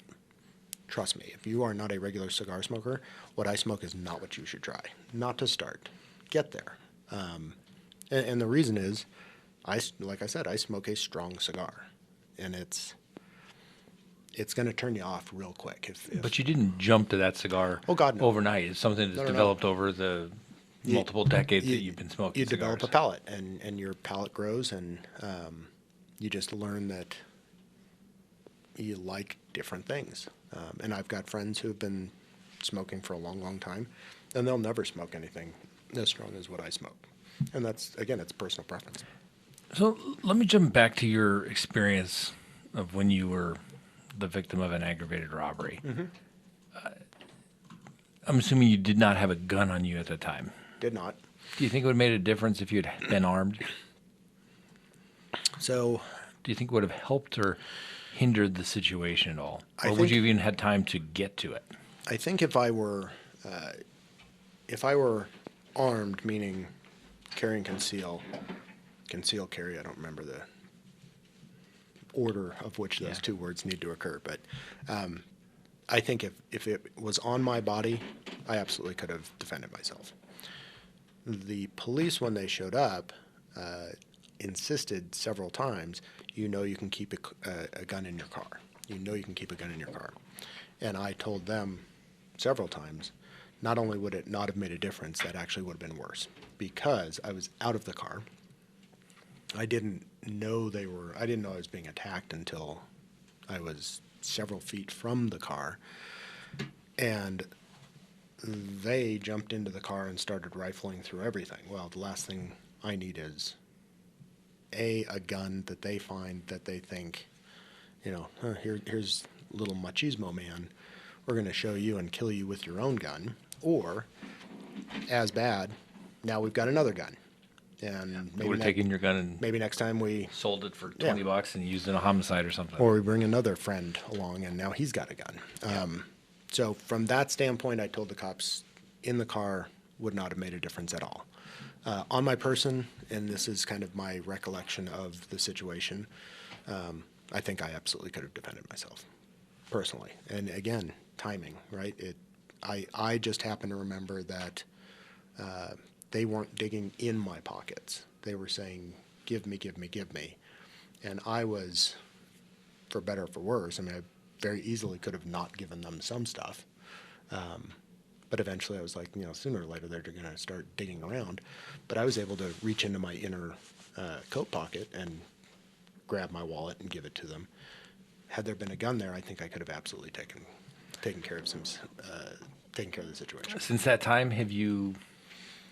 trust me, if you are not a regular cigar smoker, what I smoke is not what you should try. Not to start. Get there. And the reason is, like I said, I smoke a strong cigar, and it's going to turn you off real quick. If But you didn't jump to that cigar Oh, God, no. overnight. It's something that's No, no, no. developed over the multiple decades that you've been smoking you cigars. develop a palate, and your palate grows, and you just learn that you like different things. And I've got friends who have been smoking for a long, long time, and they'll never smoke anything as strong as what I smoke. And that's, again, it's personal preference. So let me jump back to your experience of when you were the victim of an aggravated robbery. I'm assuming you did not have a gun on you at the time. Did not. Do you think it would have made a difference if you had been armed? So Do you think it would have helped or hindered the situation at all? I Or would think- you have even had time to get to it? I think if I were armed, meaning carrying conceal carry, I don't remember the order of which those two words need to occur, but I think if it was on my body, I absolutely could have defended myself. The police, when they showed up, insisted several times, you can keep a gun in your car. You know you can keep a gun in your car. And I told them several times, not only would it not have made a difference, that actually would have been worse, because I was out of the car. I didn't know I was being attacked until I was several feet from the car. And they jumped into the car and started rifling through everything. Well, the last thing I need is a gun that they find that they think, here's little machismo man. We're going to show you and kill you with your own gun. Or, as bad, now we've got another gun. And You would have taken your gun and maybe next time we, sold it for $20 and used it in a homicide or something. or we bring another friend along and now he's got a gun. So from that standpoint, I told the cops in the car would not have made a difference at all. On my person, and this is kind of my recollection of the situation, I think I absolutely could have defended myself personally. And again, timing, right? I just happen to remember that they weren't digging in my pockets. They were saying, give me, give me, give me. And I was, for better or for worse, I very easily could have not given them some stuff. But eventually I was like, sooner or later they're going to start digging around. But I was able to reach into my inner coat pocket and grab my wallet and give it to them. Had there been a gun there, I think I could have absolutely taken care of the situation. Since that time, have you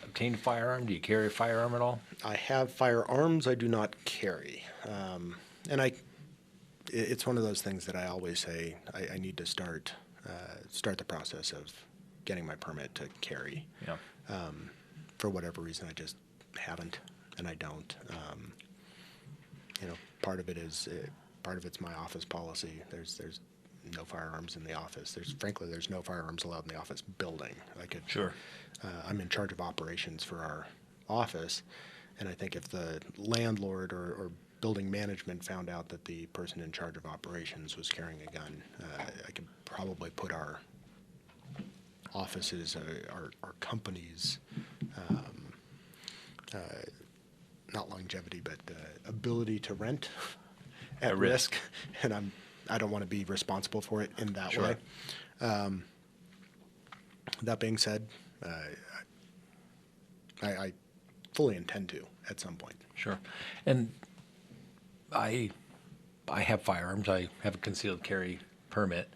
obtained a firearm? Do you carry a firearm at all? I have firearms. I do not carry. And it's one of those things that I always say I need to start the process of getting my permit to carry. Yeah. For whatever reason, I just haven't, and I don't. Part of it's my office policy. There's no firearms in the office. There's no firearms allowed in the office building. Sure. I'm in charge of operations for our office, and I think if the landlord or building management found out that the person in charge of operations was carrying a gun, I could probably put our offices, our companies, not longevity, but ability to rent at risk, and I don't want to be responsible for it in that way. That being said, I fully intend to at some point. Sure. And I have firearms. I have a concealed carry permit,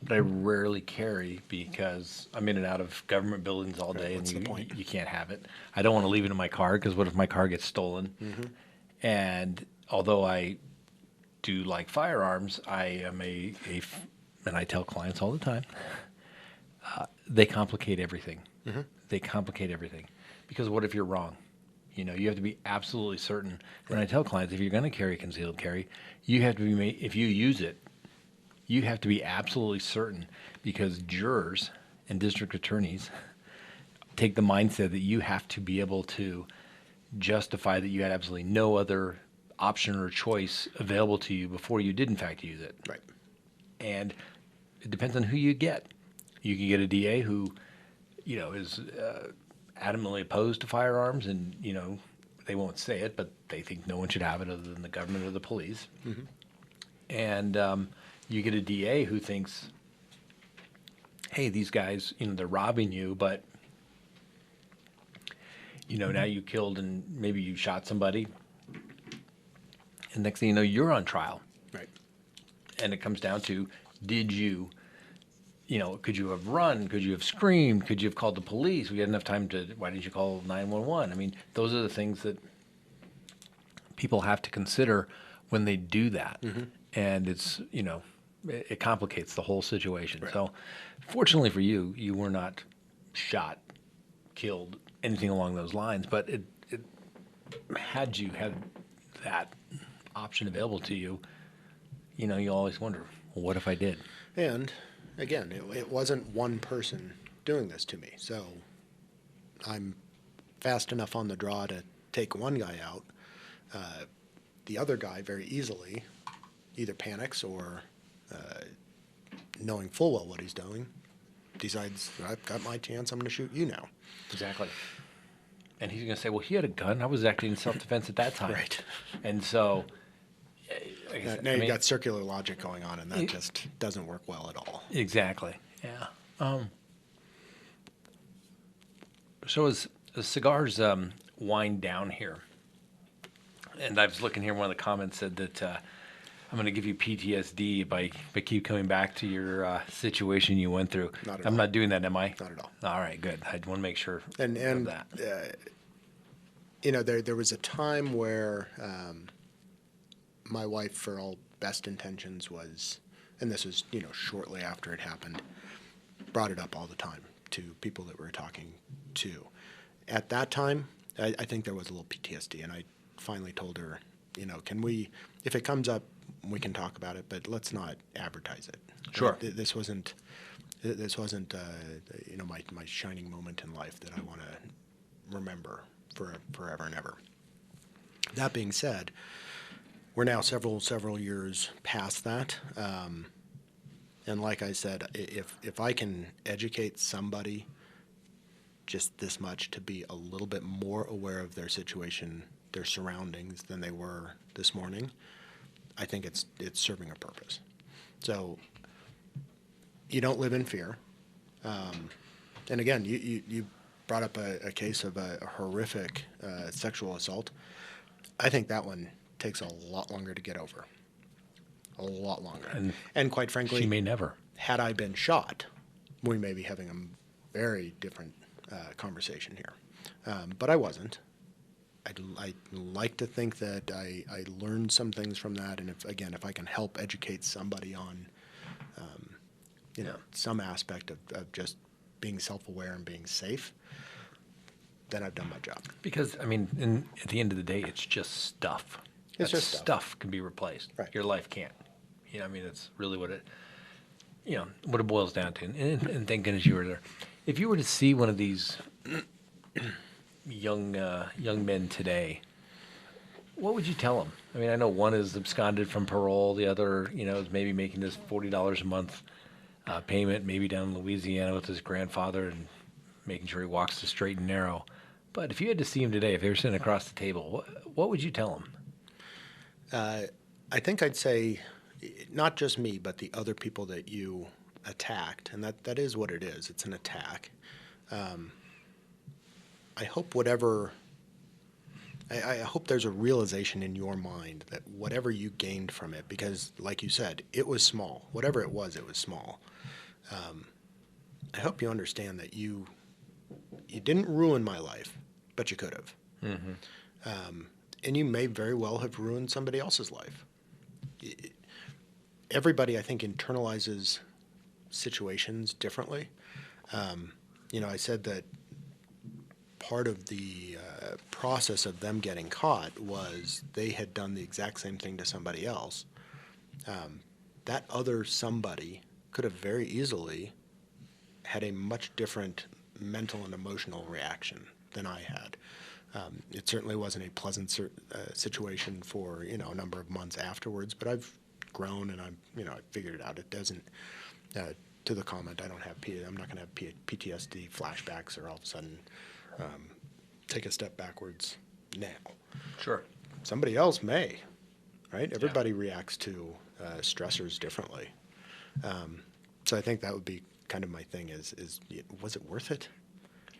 but I rarely carry because I'm in and out of government buildings all day, what's and the point? you can't have it. I don't want to leave it in my car because what if my car gets stolen? And although I do like firearms, I am and I tell clients all the time, they complicate everything. They complicate everything because what if you're wrong? You have to be absolutely certain. And I tell clients, if you're going to carry concealed carry, you have to be if you use it, you have to be absolutely certain because jurors and district attorneys take the mindset that you have to be able to justify that you had absolutely no other option or choice available to you before you did in fact use it. Right. And it depends on who you get. You can get a DA who, is adamantly opposed to firearms, and they won't say it, but they think no one should have it other than the government or the police. Mm-hmm. And you get a DA who thinks, hey, these guys, they're robbing you, but now you killed and maybe you shot somebody, and next thing you know, you're on trial. Right. And it comes down to, did you, could you have run? Could you have screamed? Could you have called the police? We had enough time why didn't you call 911? I mean, those are the things that people have to consider when they do that. Mm-hmm. And it's, it complicates the whole situation. Right. So fortunately for you, you were not shot, killed, anything along those lines, but it had you had that option available to you, you always wonder, well, what if I did? And again, it wasn't one person doing this to me. So I'm fast enough on the draw to take one guy out. The other guy very easily either panics or, knowing full well what he's doing, decides, I've got my chance, I'm going to shoot you now. Exactly. And he's going to say, well, he had a gun. I was acting in self-defense at that time. Right. And so... Now you've got circular logic going on, and that just doesn't work well at all. Exactly. Yeah. So as Cigars wind down here, and I was looking here, one of the comments said that I'm going to give you PTSD if I keep coming back to your situation you went through. Not at I'm all. not doing that, am I? Not at all. All right, good. I want to make sure And of that. There was a time where my wife, for all best intentions, was, and this was shortly after it happened, brought it up all the time to people that we were talking to. At that time, I think there was a little PTSD, and I finally told her, can we, if it comes up, we can talk about it, but let's not advertise it. Sure. This wasn't my shining moment in life that I want to remember forever and ever. That being said, we're now several years past that, and like I said, if I can educate somebody just this much to be a little bit more aware of their situation, their surroundings, than they were this morning, I think it's serving a purpose. So you don't live in fear. And again, you brought up a case of a horrific sexual assault. I think that one takes a lot longer to get over. A lot longer. And quite frankly, She may never. had I been shot, we may be having a very different conversation here. But I wasn't. I'd like to think that I learned some things from that, and if I can help educate somebody on, some aspect of just being self-aware and being safe, then I've done my job. Because, at the end of the day, it's just stuff. It's That just stuff. stuff can be replaced. Right. Your life can't. It's really what it boils down to. And thank goodness you were there. If you were to see one of these young men today, what would you tell them? I know one is absconded from parole. The other, is maybe making this $40 a month payment, maybe down in Louisiana with his grandfather and making sure he walks the straight and narrow. But if you had to see him today, if they were sitting across the table, what would you tell him? I think I'd say not just me, but the other people that you attacked, and that is what it is. It's an attack. I hope I hope there's a realization in your mind that whatever you gained from it, because like you said, it was small. Whatever it was small. I hope you understand that you didn't ruin my life, but you could have. Mm-hmm. And you may very well have ruined somebody else's life. Everybody, I think, internalizes situations differently. I said that part of the process of them getting caught was they had done the exact same thing to somebody else. That other somebody could have very easily had a much different mental and emotional reaction than I had. It certainly wasn't a pleasant situation for a number of months afterwards, but I've grown and I figured it out. to the comment, I'm not going to have PTSD flashbacks or all of a sudden take a step backwards now. Sure. Somebody else may, right? Everybody reacts to stressors differently. So I think that would be kind of my thing is was it worth it?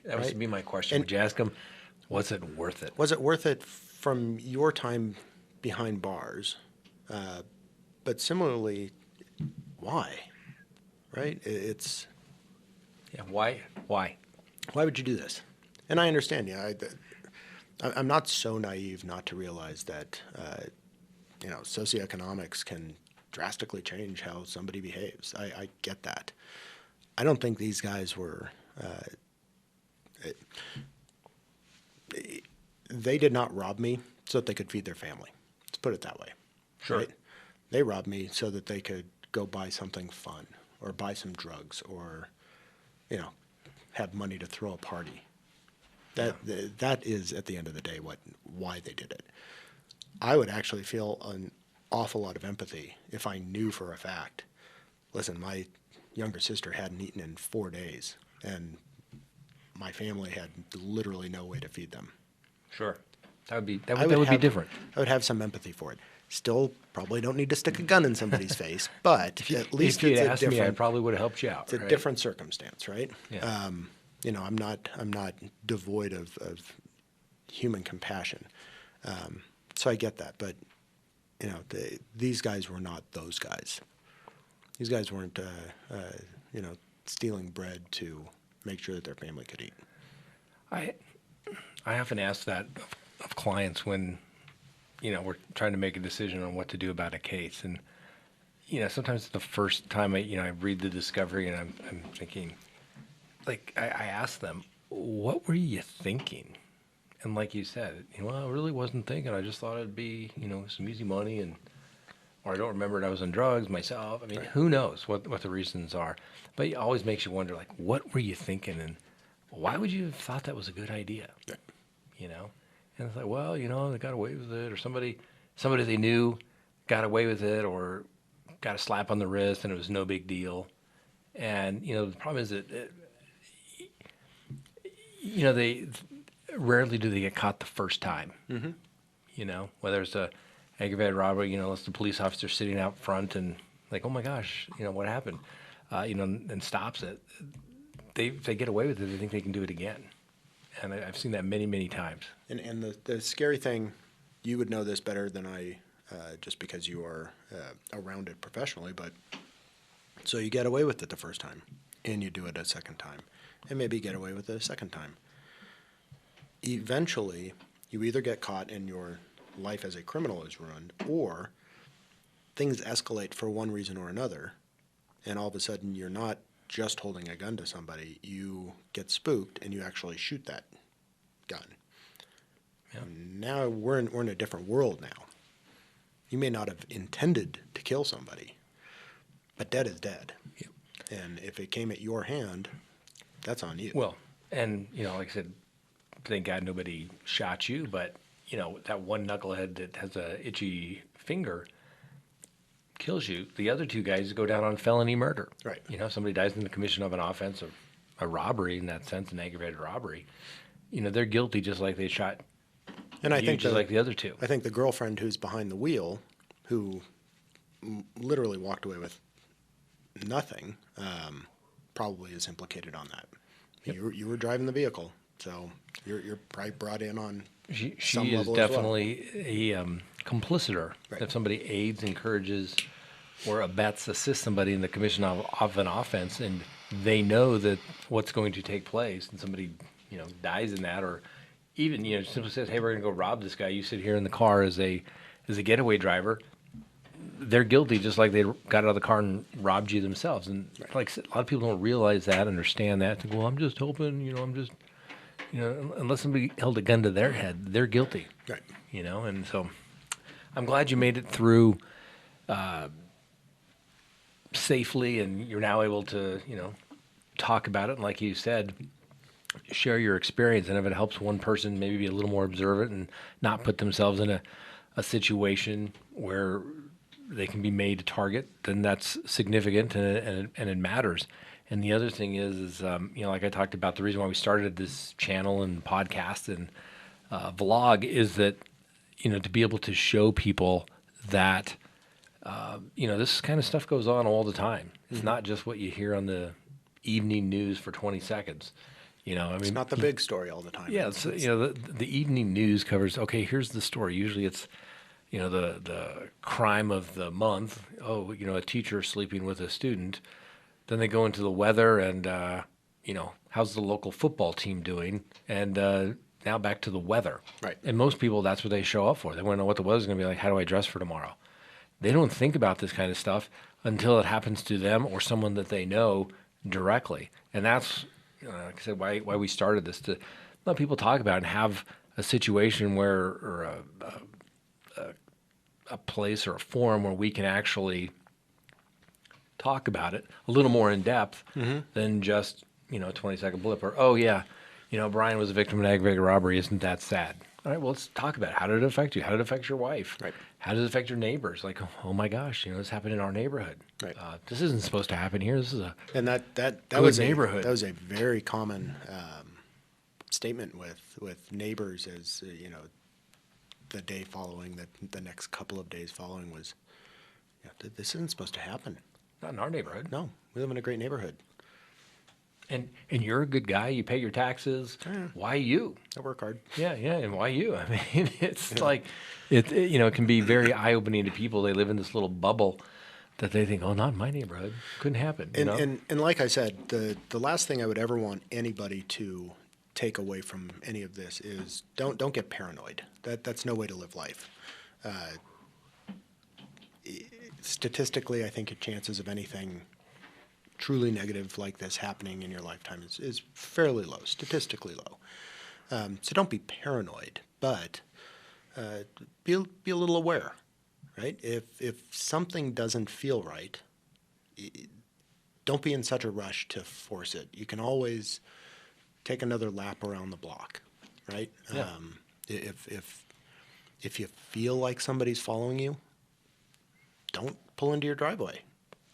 That would Right. be my question. And- Would you ask them, was it worth it? Was it worth it from your time behind bars? But similarly, why? Right? Yeah. Why? Why? Why would you do this? And I understand. Yeah, I'm not so naive not to realize that socioeconomics can drastically change how somebody behaves. I get that. I don't think these guys were. They did not rob me so that they could feed their family. Let's put it that way. Sure. Right? They robbed me so that they could go buy something fun or buy some drugs or, have money to throw a party. That is, at the end of the day, why they did it. I would actually feel an awful lot of empathy if I knew for a fact, listen, my younger sister hadn't eaten in 4 days, and my family had literally no way to feed them. Sure. That would be have- different. I would have some empathy for it. Still, probably don't need to stick a gun in somebody's face, but at least if you'd it's a asked me, I different. probably would have helped you out. It's a right? different circumstance, right? Yeah. I'm not devoid of human compassion. So I get that, but these guys were not those guys. These guys weren't, stealing bread to make sure that their family could eat. I often ask that of clients when, we're trying to make a decision on what to do about a case. And, sometimes the first time I read the discovery and I'm thinking, like, I ask them, what were you thinking? And like you said, I really wasn't thinking. I just thought it'd be, some easy money or I don't remember it. I was on drugs myself. I mean, Right. Who knows what the reasons are? But it always makes you wonder, like, what were you thinking? And why would you have thought that was a good idea? Yeah. And it's like, well, they got away with it, or somebody they knew got away with it, or got a slap on the wrist, and it was no big deal. And the problem is that they rarely do they get caught the first time. Mm-hmm. Whether it's a aggravated robbery, it's the police officer sitting out front and like, oh my gosh, what happened? And stops it. They get away with it. They think they can do it again. And I've seen that many, many times. And the scary thing, you would know this better than I, just because you are around it professionally, but so you get away with it the first time, and you do it a second time, and maybe get away with it a second time. Eventually, you either get caught and your life as a criminal is ruined, or things escalate for one reason or another, and all of a sudden you're not just holding a gun to somebody, you get spooked and you actually shoot that gun. Yeah. Now we're in a different world now. You may not have intended to kill somebody, but dead is dead. Yep. And if it came at your hand, that's on you. Well, and like I said, thank God nobody shot you, but that one knucklehead that has a itchy finger kills you. The other two guys go down on felony murder. Right. Somebody dies in the commission of an offense, of a robbery in that sense, an aggravated robbery. They're guilty just like they shot And I you, think just like the other two. I think the girlfriend who's behind the wheel, who literally walked away with nothing, probably is implicated on that. Yep. You were driving the vehicle, so you're probably brought in on She some is level as well. definitely a complicitor. Right. If somebody aids, encourages, or abets, assists somebody in the commission of an offense, and they know that what's going to take place, and somebody dies in that, or even simply says, "Hey, we're going to go rob this guy." You sit here in the car as a getaway driver. They're guilty, just like they got out of the car and robbed you themselves. And like I said, a lot of people don't realize that, understand that. Think, well, I'm just hoping, I'm just. Unless somebody held a gun to their head, they're guilty. Right. And so I'm glad you made it through safely, and you're now able to, talk about it. And like you said, share your experience. And if it helps one person maybe be a little more observant and not put themselves in a situation where they can be made a target, then that's significant and it matters. And the other thing is like I talked about, the reason why we started this channel and podcast and vlog is that, to be able to show people that, this kind of stuff goes on all the time. It's not just what you hear on the evening news for 20 seconds. It's not the big story all the time. Yeah, it's, the evening news covers, okay, here's the story. Usually it's, the crime of the month. Oh, a teacher sleeping with a student. Then they go into the weather and, how's the local football team doing? And now back to the weather. Right. And most people, that's what they show up for. They want to know what the weather's going to be like. How do I dress for tomorrow? They don't think about this kind of stuff until it happens to them or someone that they know directly. And that's, like I said, why we started this, to let people talk about it and have a situation where, or a place or a forum where we can actually talk about it a little more in depth than just, a 20-second blip or, oh yeah, Brian was a victim of an aggravated robbery. Isn't that sad? All right, well, let's talk about it. How did it affect you? How did it affect your wife? Right. How does it affect your neighbors? Like, oh my gosh, this happened in our neighborhood. Right. This isn't supposed to happen here. This is a that good was neighborhood. That was a very common statement with neighbors, as the day following, the next couple of days following was, this isn't supposed to happen. Not in our neighborhood. No, we live in a great neighborhood. And you're a good guy. You pay your taxes. Yeah. Why you? I work hard. Yeah, and why you? I mean, it's like, it can be very eye-opening to people. They live in this little bubble that they think, oh, not in my neighborhood. Couldn't happen. And like I said, the last thing I would ever want anybody to take away from any of this is don't get paranoid. That's no way to live life. Statistically, I think your chances of anything truly negative like this happening in your lifetime is fairly low, statistically low. So don't be paranoid, but be a little aware, right? If something doesn't feel right, don't be in such a rush to force it. You can always take another lap around the block, right? Yeah. If you feel like somebody's following you, don't pull into your driveway.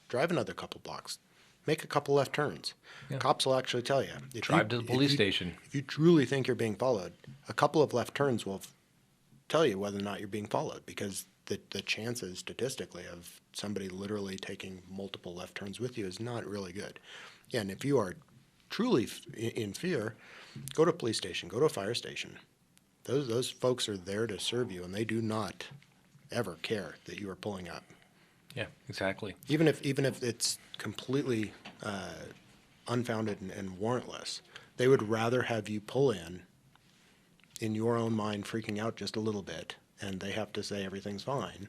Drive another couple blocks. Make a couple left turns. Yeah. Cops will actually tell you. Drive to the police station. If you truly think you're being followed, a couple of left turns will tell you whether or not you're being followed, because the chances statistically of somebody literally taking multiple left turns with you is not really good. And if you are truly in fear, go to a police station, go to a fire station. Those folks are there to serve you, and they do not ever care that you are pulling up. Yeah, exactly. Even if it's completely unfounded and warrantless, they would rather have you pull in your own mind, freaking out just a little bit, and they have to say everything's fine,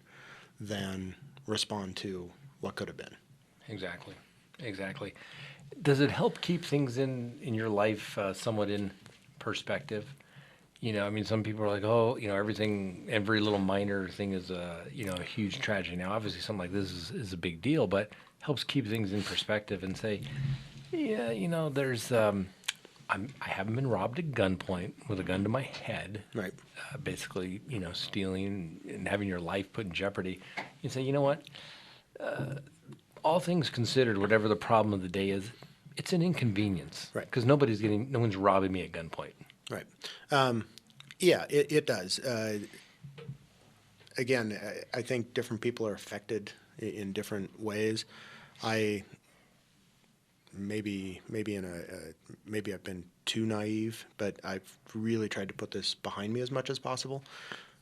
than respond to what could have been. Exactly. Does it help keep things in your life somewhat in perspective? Some people are like, oh, every little minor thing is a huge tragedy. Now, obviously, something like this is a big deal, but helps keep things in perspective and say, yeah, there's, I haven't been robbed at gunpoint with a gun to my head. Right. Basically, stealing and having your life put in jeopardy. You say, you know what? All things considered, whatever the problem of the day is, it's an inconvenience. Right. Because no one's robbing me at gunpoint. Right. Yeah, it does. Again, I think different people are affected in different ways. Maybe I've been too naive, but I've really tried to put this behind me as much as possible.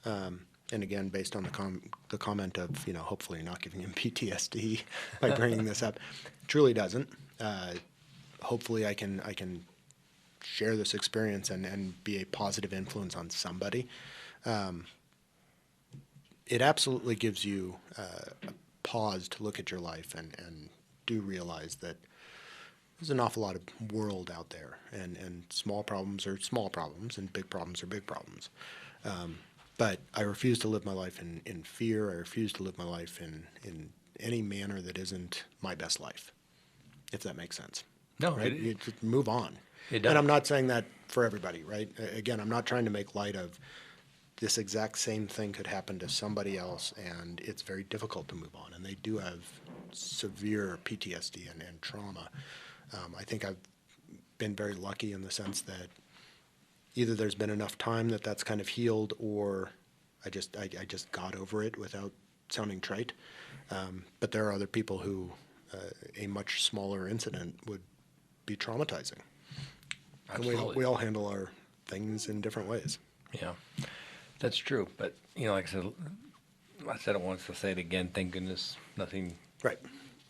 And again, based on the comment of, hopefully you're not giving him PTSD by bringing this up, truly doesn't. Hopefully I can share this experience and be a positive influence on somebody. It absolutely gives you a pause to look at your life and do realize that there's an awful lot of world out there, and small problems are small problems, and big problems are big problems. But I refuse to live my life in fear. I refuse to live my life in any manner that isn't my best life, if that makes sense. No, right? You just move on. It does. And I'm not saying that for everybody, right? Again, I'm not trying to make light of this exact same thing could happen to somebody else, and it's very difficult to move on. And they do have severe PTSD and trauma. I think I've been very lucky in the sense that either there's been enough time that that's kind of healed, or I just got over it without sounding trite. But there are other people who a much smaller incident would be traumatizing. Absolutely. And we all handle our things in different ways. Yeah, that's true. But, like I said it once, I'll say it again. Thank goodness nothing Right.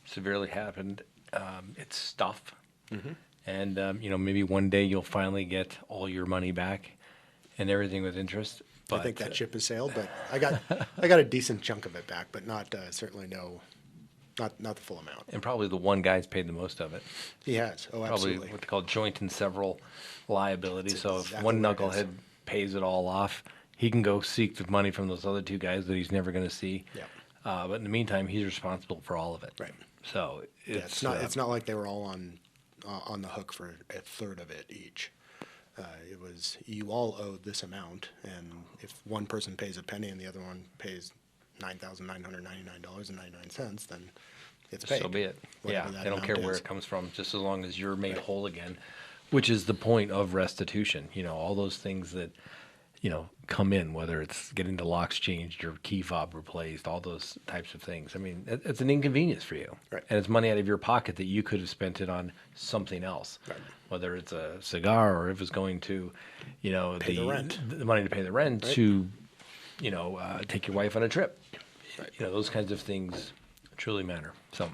severely happened. It's stuff. Mm-hmm. And, maybe one day you'll finally get all your money back and everything with interest. But I think that ship has sailed, but I got a decent chunk of it back, but not certainly not the full amount. And probably the one guy's paid the most of it. He has. Oh, Probably absolutely. what they call joint and several liability. That's So if exactly one what it is. knucklehead pays it all off, he can go seek the money from those other two guys that he's never going to see. Yeah. But in the meantime, he's responsible for all of it. Right. So Yeah, it's it's not like they were all on the hook for a third of it each. It was, you all owe this amount, and if one person pays a penny and the other one pays $9,999.99, then it's paid. So be it. Whatever Yeah, that they don't care amount where is. it comes from, just as long as you're made Right. whole again, which is the point of restitution. All those things that, come in, whether it's getting the locks changed or key fob replaced, all those types of things. I mean, it's an inconvenience for you. Right. And it's money out of your pocket that you could have spent it on something else. Right. Whether it's a cigar or if it's going to, Pay the rent. the money to pay the rent, Right. to, take your wife on a trip. Right. Those kinds of things truly matter. So,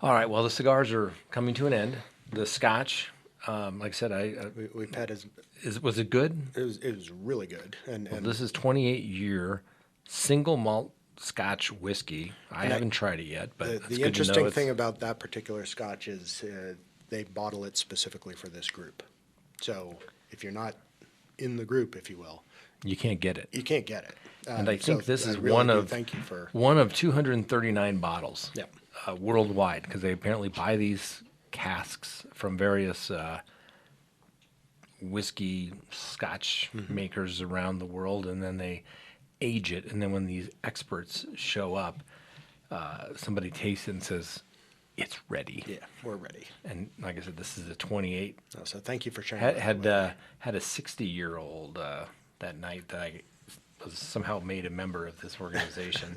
all right. Well, the cigars are coming to an end. The scotch, like I said, We've had was it good? it was really good, and This is 28-year single malt Scotch whiskey. I haven't tried it yet, but it's the good interesting to know thing about that particular Scotch is they bottle it specifically for this group. So if you're not in the group, if you will, you can't get it. you can't get it. And I think this I is really one do of thank you for 239 bottles Yep. worldwide, because they apparently buy these casks from various whiskey Scotch makers around the world, and then they age it. And then when these experts show up, somebody tastes it and says, "It's ready." yeah, we're ready. And like I said, this is a 28. So thank you for sharing. Had that had a 60-year-old that night that I was somehow made a member of this organization.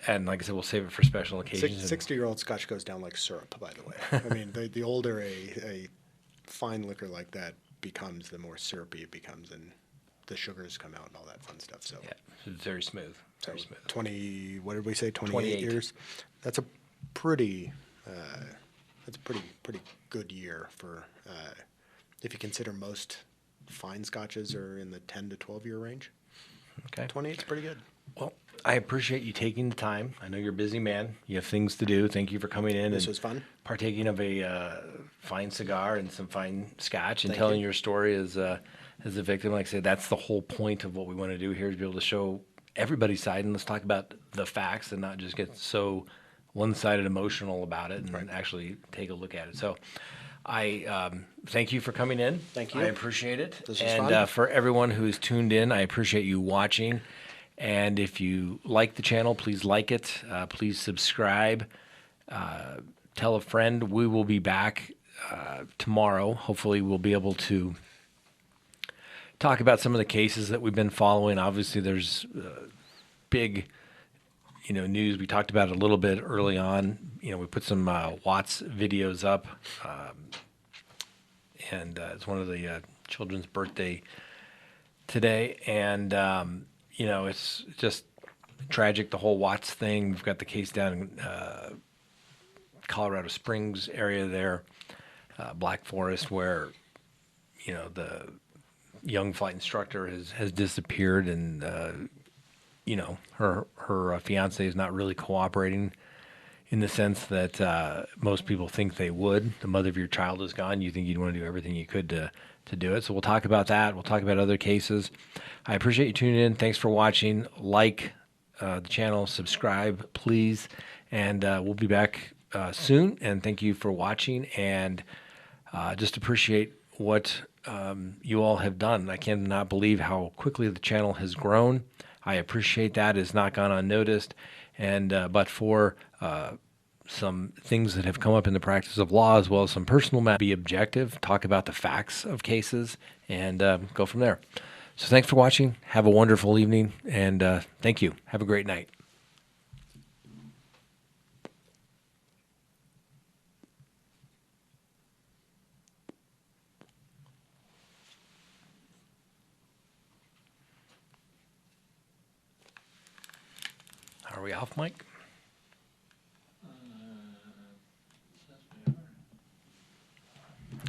And like I said, we'll save it for special occasions. 60-year-old Scotch goes down like syrup, by the way. I mean, the older a fine liquor like that becomes, the more syrupy it becomes, and the sugars come out and all that fun stuff. So, Yeah, it's very smooth. so Very smooth. 20, what did we say, 28 28. years? That's a pretty good year for, if you consider most fine Scotches are in the 10 to 12 year range. Okay. 28 is pretty good. Well, I appreciate you taking the time. I know you're a busy man. You have things to do. Thank you for coming in This and was fun. partaking of a fine cigar and some fine scotch and Thank telling you. your story as a victim. Like I said, that's the whole point of what we want to do here, is be able to show everybody's side, and let's talk about the facts and not just get so one-sided emotional about it, and actually take a look at it. So I thank you for coming in. Thank you. I appreciate it. This was and fun. For everyone who's tuned in, I appreciate you watching. And if you like the channel, please like it. Please subscribe. Tell a friend. We will be back tomorrow. Hopefully, we'll be able to talk about some of the cases that we've been following. Obviously, there's big, news. We talked about it a little bit early on. We put some Watts videos up, and it's one of the children's birthday today, and it's just tragic, the whole Watts thing. We've got the case down in Colorado Springs area there, Black Forest, where the young flight instructor has disappeared, and her fiance is not really cooperating in the sense that most people think they would. The mother of your child is gone. You think you'd want to do everything you could to do it. So we'll talk about that. We'll talk about other cases. I appreciate you tuning in. Thanks for watching. Like the channel, subscribe, please. And we'll be back soon. And thank you for watching. And just appreciate what you all have done. I cannot believe how quickly the channel has grown. I appreciate that. It's not gone unnoticed. And but for some things that have come up in the practice of law, as well as some personal matters, be objective, talk about the facts of cases, and go from there. So thanks for watching. Have a wonderful evening, and thank you. Have a great night. Are we off, Mike? Says we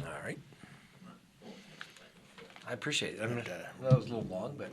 are. All right. I appreciate it. I mean, that was a little long, but